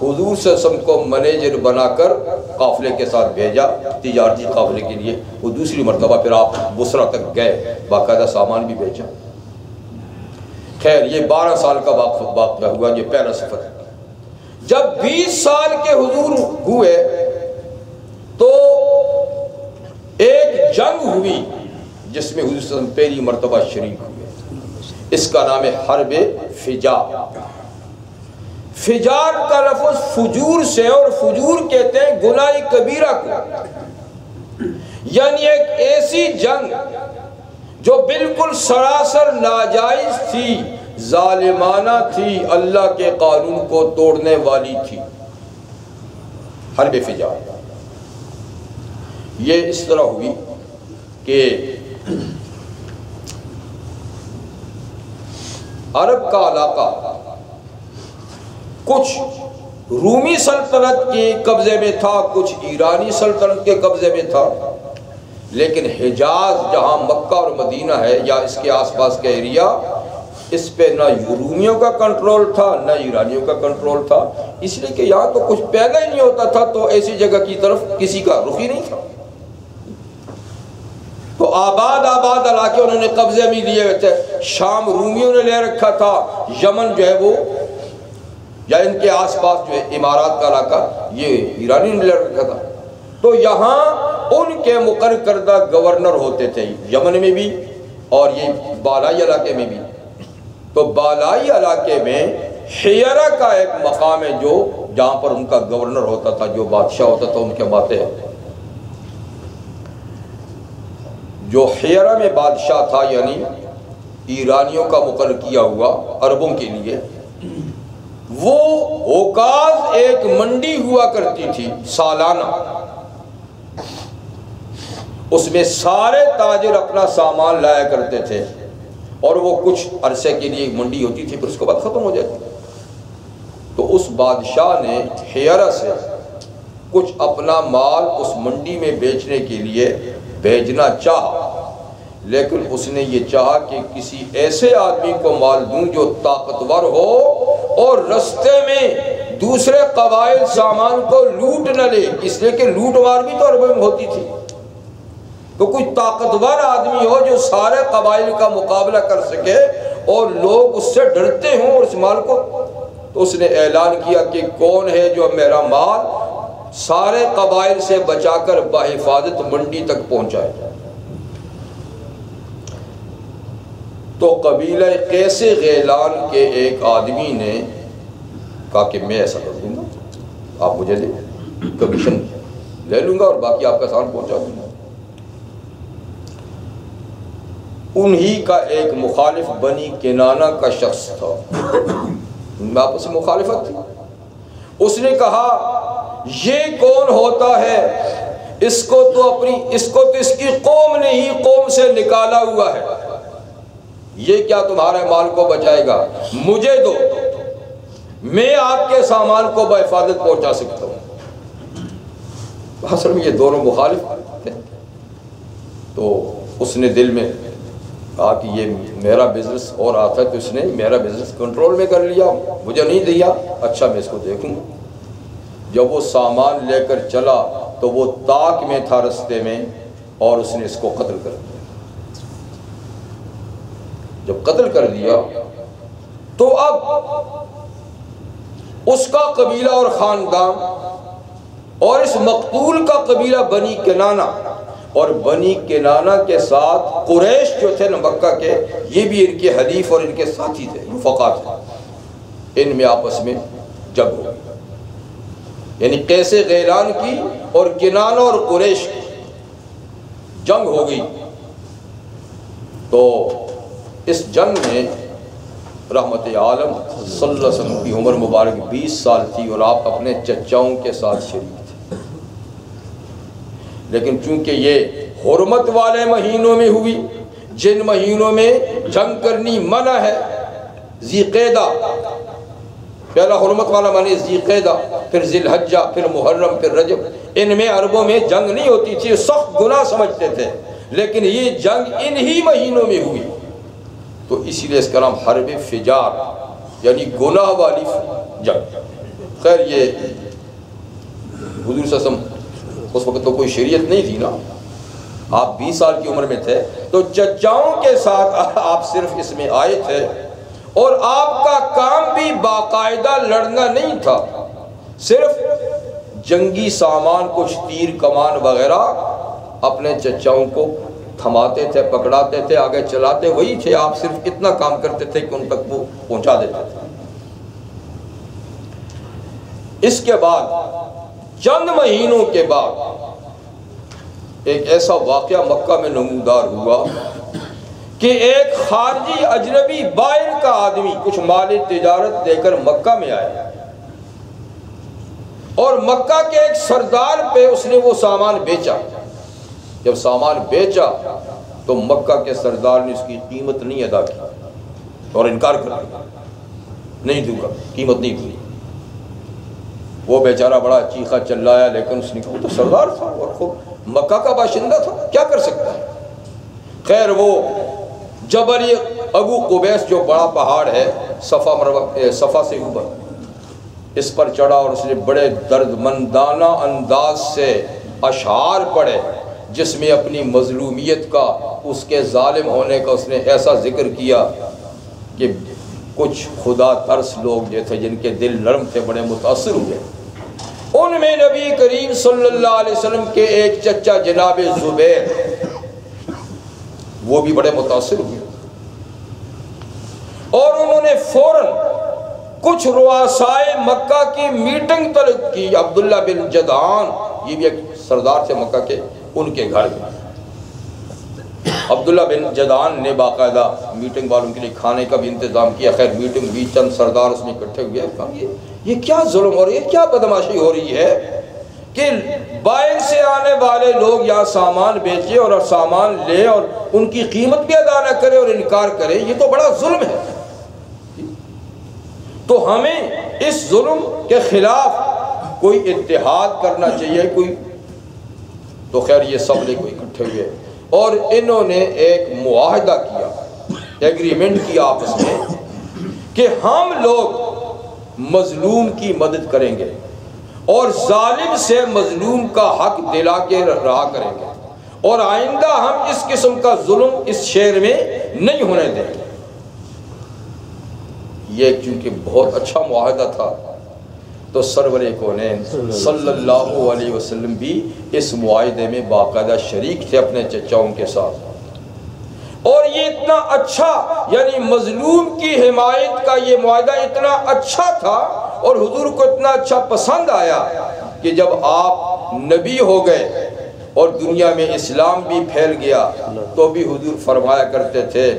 حضور صلی اللہ علیہ وسلم کو منیجر بنا کر قافلے کے ساتھ بھیجا، تجارتی قافلے کے لیے۔ وہ دوسری مرتبہ پھر آپ بصرہ تک گئے، باقاعدہ سامان بھی بیچا۔ خیر یہ 12 سال کا واقعہ ہوا، یہ پہلا سفر ہے۔ جب 20 سال کے حضور ہوئے تو ایک جنگ ہوئی جس میں حضور صلی اللہ علیہ وسلم پہلی مرتبہ شریک ہوئے، اس کا نام ہے حرب فجار۔ فجار کا لفظ فجور سے، اور فجور کہتے ہیں گناہ کبیرہ کو، یعنی ایک ایسی جنگ جو بالکل سراسر ناجائز تھی، ظالمانہ تھی، اللہ کے قانون کو توڑنے والی تھی۔ حرب فجار یہ اس طرح ہوئی کہ عرب کا علاقہ کچھ رومی سلطنت کے قبضے میں تھا، کچھ ایرانی سلطنت کے قبضے میں تھا، لیکن حجاز جہاں مکہ اور مدینہ ہے یا اس کے آس پاس کا ایریا، اس پہ نہ رومیوں کا کنٹرول تھا نہ ایرانیوں کا کنٹرول تھا، اس لیے کہ یہاں تو کچھ پیدا ہی نہیں ہوتا تھا، تو ایسی جگہ کی طرف کسی کا رخ ہی نہیں تھا۔ تو آباد علاقے انہوں نے قبضے میں لیے ہوئے تھے۔ شام رومیوں نے لے رکھا تھا، یمن جو ہے وہ یا ان کے آس پاس جو ہے امارات کا علاقہ یہ ایرانی نے لے رکھا تھا۔ تو یہاں ان کے مقرر کردہ گورنر ہوتے تھے، یمن میں بھی اور یہ بالائی علاقے میں بھی۔ تو بالائی علاقے میں حیرہ کا ایک مقام ہے جو جہاں پر ان کا گورنر ہوتا تھا، جو بادشاہ ہوتا تھا ان کے ماتحت۔ جو حیرہ میں بادشاہ تھا یعنی ایرانیوں کا مقرر کیا ہوا عربوں کے لیے، وہ اوکاز ایک منڈی ہوا کرتی تھی سالانہ، اس میں سارے تاجر اپنا سامان لایا کرتے تھے، اور وہ کچھ عرصے کے لیے منڈی ہوتی تھی، پھر اس کے بعد ختم ہو جاتی۔ تو اس بادشاہ نے حیرہ سے کچھ اپنا مال اس منڈی میں بیچنے کے لیے بھیجنا چاہا، لیکن اس نے یہ چاہا کہ کسی ایسے آدمی کو مال دوں جو طاقتور ہو اور رستے میں دوسرے قبائل سامان کو لوٹ نہ لے، اس لیے کہ لوٹ مار بھی تو عربوں میں ہوتی تھی۔ تو کوئی طاقتور آدمی ہو جو سارے قبائل کا مقابلہ کر سکے اور لوگ اس سے ڈرتے ہوں اور اس مال کو۔ تو اس نے اعلان کیا کہ کون ہے جو میرا مال سارے قبائل سے بچا کر بحفاظت منڈی تک پہنچائے۔ تو قبیلہ قیس غیلان کے ایک آدمی نے کہا کہ میں ایسا کر دوں گا، آپ مجھے کمیشن لے لوں گا اور باقی آپ کا سامان پہنچا دوں گا۔ انہی کا ایک مخالف بنی کنانہ کا شخص تھا، ان میں آپس میں مخالفت تھی۔ اس نے کہا یہ کون ہوتا ہے، اس کو تو اس کی قوم نے ہی قوم سے نکالا ہوا ہے، یہ کیا تمہارے مال کو بچائے گا، مجھے دو، میں آپ کے سامان کو بحفاظت پہنچا سکتا ہوں۔ اصل میں یہ دونوں مخالف تھے۔ تو اس نے دل میں کہا کہ یہ میرا بزنس اور آتا ہے، تو اس نے میرا بزنس کنٹرول میں کر لیا، مجھے نہیں دیا، اچھا میں اس کو دیکھوں گا۔ جب وہ سامان لے کر چلا تو وہ طاق میں تھا رستے میں، اور اس نے اس کو قتل کر دیا۔ جب قتل کر دیا تو اب اس کا قبیلہ اور خاندان اور اس مقتول کا قبیلہ بنی کنانہ، اور بنی کنانہ کے ساتھ قریش جو تھے نا مکہ کے، یہ بھی ان کے حلیف اور ان کے ساتھی تھے، رفقا تھے، ان میں آپس میں جنگ ہو گئی، یعنی قیس غیلان کی اور کنانہ اور قریش کی جنگ ہو گئی۔ تو اس جنگ میں رحمت عالم صلی اللہ علیہ وسلم کی عمر مبارک 20 سال تھی، اور آپ اپنے چچاؤں کے ساتھ شریک تھے، لیکن چونکہ یہ حرمت والے مہینوں میں ہوئی، جن مہینوں میں جنگ کرنی منع ہے، ذی قعدہ پہلا حرمت والا معنی ذی قعدہ، پھر ذی الحجہ، پھر محرم، پھر رجب، ان میں عربوں میں جنگ نہیں ہوتی تھی، سخت گناہ سمجھتے تھے۔ لیکن یہ جنگ انہی مہینوں میں ہوئی، تو اسی لیے اس کا نام حرب فجار یعنی گناہ والی جنگ۔ خیر یہ حضور صلی اللہ علیہ وسلم اس وقت تو کوئی شریعت نہیں تھی نا، آپ 20 سال کی عمر میں تھے، تو چچاؤں کے ساتھ آپ صرف اس میں آئے تھے، اور آپ کا کام بھی باقاعدہ لڑنا نہیں تھا، صرف جنگی سامان کچھ تیر کمان وغیرہ اپنے چچاؤں کو تھماتے تھے، پکڑاتے تھے، آگے چلاتے وہی تھے، آپ صرف اتنا کام کرتے تھے کہ ان تک وہ پہنچا دیتے تھے۔ اس کے بعد چند مہینوں کے بعد ایک ایسا واقعہ مکہ میں نمودار ہوا کہ ایک خارجی اجنبی باہر کا آدمی کچھ مال تجارت دے کر مکہ میں آیا، اور مکہ کے ایک سردار پہ اس نے وہ سامان بیچا۔ جب سامان بیچا تو مکہ کے سردار نے اس کی قیمت نہیں ادا کی اور انکار کر دیا، نہیں دوں گا، قیمت نہیں دی۔ وہ بیچارہ بڑا چیخا چلایا، لیکن اس نے کہا وہ تو سردار تھا اور خود مکہ کا باشندہ تھا، کیا کر سکتا ہے۔ خیر وہ جبل ابو قبیس جو بڑا پہاڑ ہے صفا سے اوپر، اس پر چڑھا اور اس نے بڑے درد مندانہ انداز سے اشعار پڑھے، جس میں اپنی مظلومیت کا، اس کے ظالم ہونے کا اس نے ایسا ذکر کیا کہ کچھ خدا ترس لوگ جو تھے، جن کے دل نرم تھے، بڑے متاثر ہوئے۔ ان میں نبی کریم صلی اللہ علیہ وسلم کے ایک چچا جناب زبیر، وہ بھی بڑے متاثر ہوئے، اور انہوں نے فوراً کچھ رؤسائے مکہ کی میٹنگ طلب کی۔ عبداللہ بن جدعان، یہ بھی ایک سردار تھے مکہ کے، ان کے گھر میں عبداللہ بن جدعان نے باقاعدہ میٹنگ والوں کے لیے کھانے کا بھی انتظام کیا۔ خیر میٹنگ بھی، چند سردار اس میں اکٹھے ہوئے، کہا یہ کیا ظلم اور یہ کیا بدماشی ہو رہی ہے کہ باہر سے آنے والے لوگ یہاں سامان بیچے اور سامان لے اور ان کی قیمت بھی ادا نہ کرے اور انکار کرے، یہ تو بڑا ظلم ہے۔ تو ہمیں اس ظلم کے خلاف کوئی اتحاد کرنا چاہیے، کوئی تو خیر یہ سب لوگ اکٹھے ہوئے اور انہوں نے ایک معاہدہ کیا، ایگریمنٹ کیا آپس میں کہ ہم لوگ مظلوم کی مدد کریں گے اور ظالم سے مظلوم کا حق دلا کے رہا کریں گے، اور آئندہ ہم اس قسم کا ظلم اس شہر میں نہیں ہونے دیں گے۔ یہ چونکہ بہت اچھا معاہدہ تھا تو سرور کونین صلی اللہ علیہ وسلم بھی اس معاہدے میں باقاعدہ شریک تھے اپنے چچاؤں کے ساتھ، اور یہ اتنا اچھا یعنی مظلوم کی حمایت کا یہ معاہدہ اتنا اچھا تھا اور حضور کو اتنا اچھا پسند آیا کہ جب آپ نبی ہو گئے اور دنیا میں اسلام بھی پھیل گیا تو بھی حضور فرمایا کرتے تھے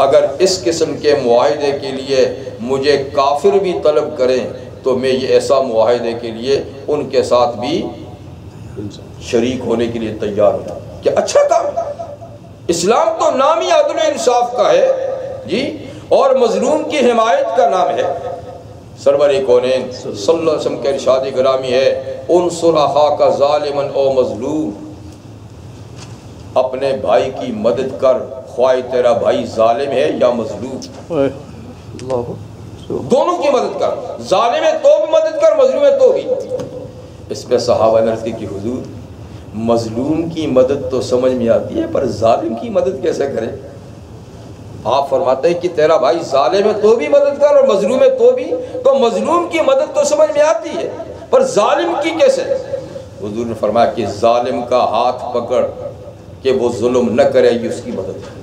اگر اس قسم کے معاہدے کے لیے مجھے کافر بھی طلب کریں تو میں یہ ایسا معاہدے کے لیے ان کے ساتھ بھی شریک ہونے کے لیے تیار ہوں۔ کہ اچھا کام، اسلام تو نام ہی عدل و انصاف کا ہے جی، اور مظلوم کی حمایت کا نام ہے۔ سرور کونین صلی اللہ علیہ وسلم کے ارشاد گرامی ہے انصر اخاک ظالما او مظلوم، اپنے بھائی کی مدد کر خواہ تیرا بھائی ظالم ہے یا مظلوم، دونوں کی مدد کر، ظالم ہے تو بھی مدد کر، مظلوم ہے تو بھی۔ اس پہ صحابہ نے عرض کی کہ حضور مظلوم کی مدد تو سمجھ میں آتی ہے پر ظالم کی مدد کیسے کرے؟ آپ فرماتے ہیں کہ تیرا بھائی ظالم ہے تو بھی مدد کر اور مظلوم ہے تو بھی، تو مظلوم کی مدد تو سمجھ میں آتی ہے پر ظالم کی کیسے؟ حضور نے فرمایا کہ ظالم کا ہاتھ پکڑ کہ وہ ظلم نہ کرے، یہ اس کی مدد ہے۔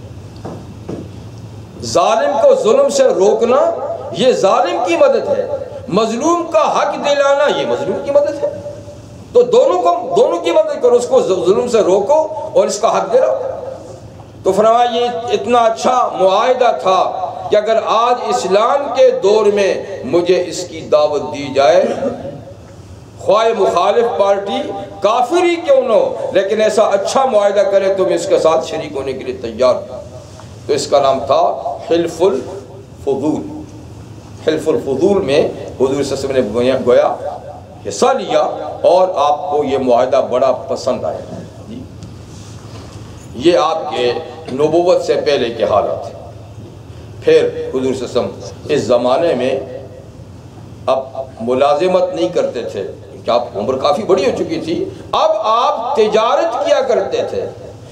ظالم کو ظلم سے روکنا یہ ظالم کی مدد ہے، مظلوم کا حق دلانا یہ مظلوم کی مدد ہے۔ تو دونوں کی مدد کرو، اس کو ظلم سے روکو اور اس کا حق دلاؤ۔ تو فرمایا یہ اتنا اچھا معاہدہ تھا کہ اگر آج اسلام کے دور میں مجھے اس کی دعوت دی جائے، خواہ مخالف پارٹی کافر ہی کیوں نہ ہو لیکن ایسا اچھا معاہدہ کرے تو میں اس کے ساتھ شریک ہونے کے لیے تیار ہوں۔ تو اس کا نام تھا حلف الفضول۔ حلف الفضول میں حضور صلی اللہ علیہ وسلم نے گویا حصہ لیا اور آپ کو یہ معاہدہ بڑا پسند آیا۔ یہ آپ کے نبوت سے پہلے کے حالات ہیں۔ پھر حضور صلی اللہ علیہ وسلم اس زمانے میں اب ملازمت نہیں کرتے تھے کہ آپ عمر کافی بڑی ہو چکی تھی، اب آپ تجارت کیا کرتے تھے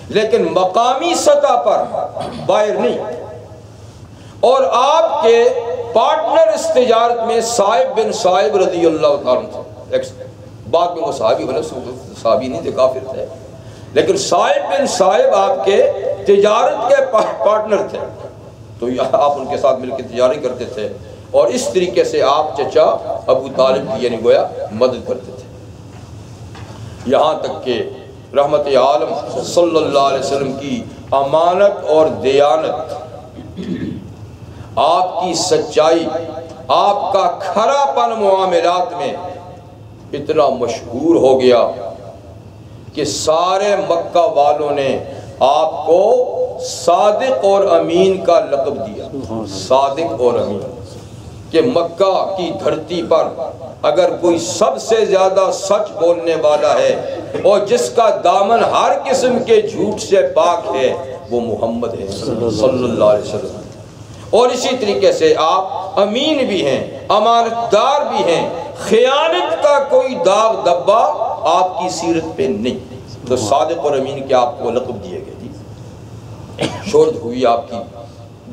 لیکن مقامی سطح پر باہر نہیں، اور آپ کے پارٹنر اس تجارت میں صائب بن صائب رضی اللہ تعالیٰ تھے۔ بعد میں وہ صحابی بنے، صحابی نہیں تھے، کافر تھے، لیکن صائب بن صائب آپ کے تجارت کے پارٹنر تھے، تو آپ ان کے ساتھ مل کے تجارت کرتے تھے، اور اس طریقے سے آپ چچا ابو طالب کی یعنی گویا مدد کرتے تھے، یہاں تک کہ رحمت عالم صلی اللہ علیہ وسلم کی امانت اور دیانت، آپ کی سچائی، آپ کا کھرا پن معاملات میں اتنا مشہور ہو گیا کہ سارے مکہ والوں نے آپ کو صادق اور امین کا لقب دیا۔ صادق اور امین، کہ مکہ کی دھرتی پر اگر کوئی سب سے زیادہ سچ بولنے والا ہے اور جس کا دامن ہر قسم کے جھوٹ سے پاک ہے، وہ محمد ہے صلی اللہ علیہ وسلم۔ اور اسی طریقے سے آپ امین بھی ہیں، امانت دار بھی ہیں، خیانت کا کوئی داغ دبا آپ کی سیرت پہ نہیں، تو صادق اور امین کے آپ کو لقب دیے گئے تھی۔ شہرت ہوئی آپ کی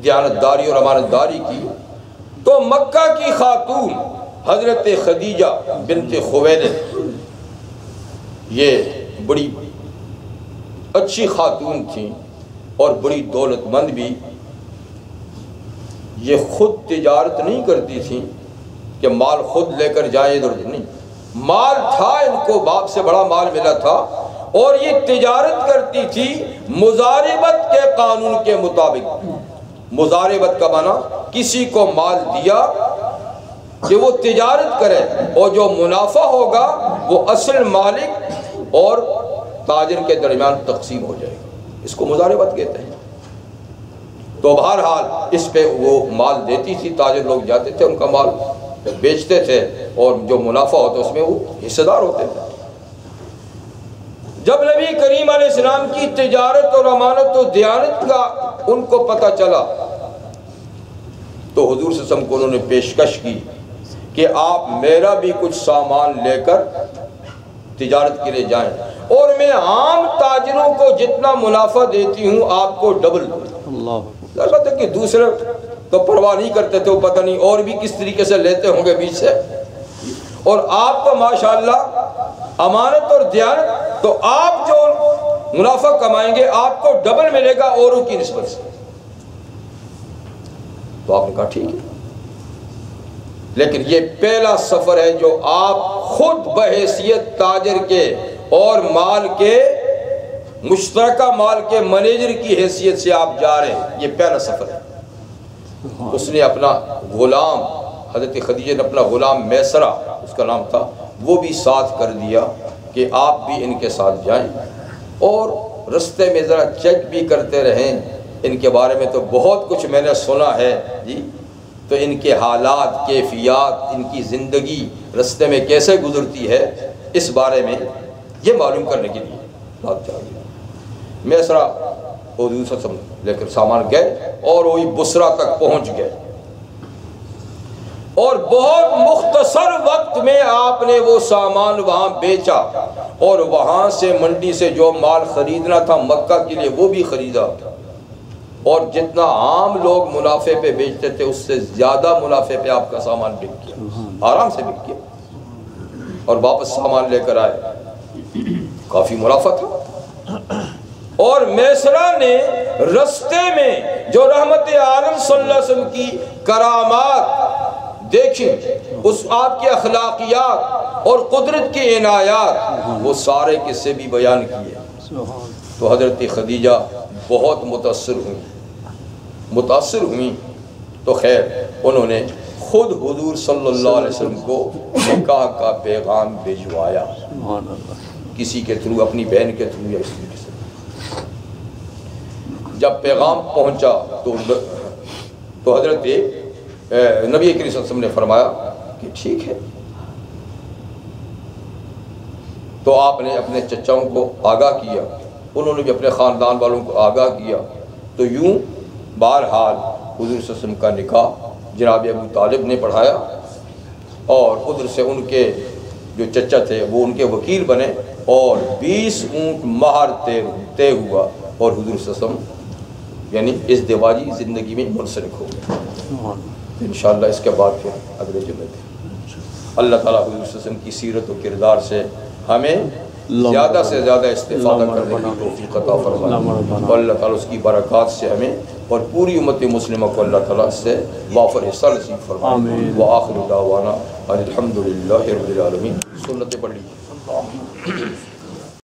دیانتداری اور امانت داری کی، تو مکہ کی خاتون حضرت خدیجہ بنت خویلد، یہ بڑی اچھی خاتون تھیں اور بڑی دولت مند بھی۔ یہ خود تجارت نہیں کرتی تھیں کہ مال خود لے کر جائیں ادھر ادھر، نہیں، مال تھا ان کو، باپ سے بڑا مال ملا تھا، اور یہ تجارت کرتی تھی مضاربت کے قانون کے مطابق۔ مضاربت کا معنی کسی کو مال دیا کہ وہ تجارت کرے، اور جو منافع ہوگا وہ اصل مالک اور تاجر کے درمیان تقسیم ہو جائے گا، اس کو مضاربت کہتے ہیں۔ تو بہرحال اس پہ وہ مال دیتی تھی، تاجر لوگ جاتے تھے، ان کا مال بیچتے تھے، اور جو منافع ہوتا اس میں وہ حصہ دار ہوتے تھے۔ جب نبی کریم علیہ السلام کی تجارت اور امانت و دیانت کا ان کو پتہ چلا، تو حضور صلی اللہ علیہ وسلم کو انہوں نے پیشکش کی کہ آپ میرا بھی کچھ سامان لے کر تجارت کے لیے جائیں، اور میں عام تاجروں کو جتنا منافع دیتی ہوں آپ کو ڈبل دوں۔ البتہ کہ دوسرے تو پرواہ نہیں کرتے تھے، وہ پتہ نہیں اور بھی کس طریقے سے لیتے ہوں گے بیچ سے، اور آپ تو ماشاءاللہ امانت اور دیانت، تو آپ جو منافع کمائیں گے آپ کو ڈبل ملے گا اوروں کی نسبت سے۔ تو آپ نے کہا ٹھیک ہے، لیکن یہ پہلا سفر ہے جو آپ خود بحیثیت تاجر کے اور مال کے مشترکہ مال کے مینیجر کی حیثیت سے آپ جا رہے ہیں، یہ پہلا سفر ہے۔ اس نے اپنا غلام، حضرت خدیجہ نے اپنا غلام میسرہ اس کا نام تھا، وہ بھی ساتھ کر دیا کہ آپ بھی ان کے ساتھ جائیں، اور رستے میں ذرا چیک بھی کرتے رہیں ان کے بارے میں، تو بہت کچھ میں نے سنا ہے جی، تو ان کے حالات، کیفیات، ان کی زندگی رستے میں کیسے گزرتی ہے، اس بارے میں یہ معلوم کرنے کے لیے بات چاہیے۔ میسرہ حضور صلی اللہ علیہ وسلم لے کر سامان گئے، اور وہی بصرہ تک پہنچ گئے، اور بہت مختصر وقت میں آپ نے وہ سامان وہاں بیچا، اور وہاں سے منڈی سے جو مال خریدنا تھا مکہ کے لیے وہ بھی خریدا، اور جتنا عام لوگ منافع پہ بیچتے تھے اس سے زیادہ منافع پہ آپ کا سامان بک گیا، آرام سے بک گیا، اور واپس سامان لے کر آئے، کافی منافع تھا۔ اور میسرہ نے رستے میں جو رحمت عالم صلی اللہ علیہ وسلم کی کرامات دیکھی، اس آپ کی اخلاقیات اور قدرت کی عنایات، وہ سارے قصے بھی بیان کیے، تو حضرت خدیجہ بہت متاثر ہوئیں، تو خیر انہوں نے خود حضور صلی اللہ علیہ وسلم کو نکاح کا پیغام بھجوایا، کسی کے تھرو، اپنی بہن کے تھرو یا اس طریقے سے۔ جب پیغام پہنچا تو حضرت نبی کریم صلی اللہ علیہ وسلم نے فرمایا کہ ٹھیک ہے، تو آپ نے اپنے چچاؤں کو آگاہ کیا انہوں نے بھی اپنے خاندان والوں کو آگاہ کیا. تو یوں بہرحال حضور صلی اللہ علیہ وسلم کا نکاح جناب ابو طالب نے پڑھایا اور ادھر سے ان کے جو چچا تھے وہ ان کے وکیل بنے اور 20 اونٹ مہر طے ہوا اور حضور صلی اللہ علیہ وسلم یعنی ازدواجی زندگی میں منسلک ہو گئے. انشاءاللہ اس کے بعد پھر اگلے جمعے پہ اللہ تعالیٰ حضور صلی اللہ علیہ وسلم کی سیرت و کردار سے ہمیں زیادہ سے زیادہ استفادہ کرنے کی توفیق عطا فرمائے اور اللہ تعالیٰ اس کی برکات سے ہمیں اور پوری امت مسلمہ کو اللہ تعالیٰ سے وافر حصہ نصیب فرمائے. وآخر دعوانا الحمدللہ رب العالمین. سنتیں پڑھ لیجیے.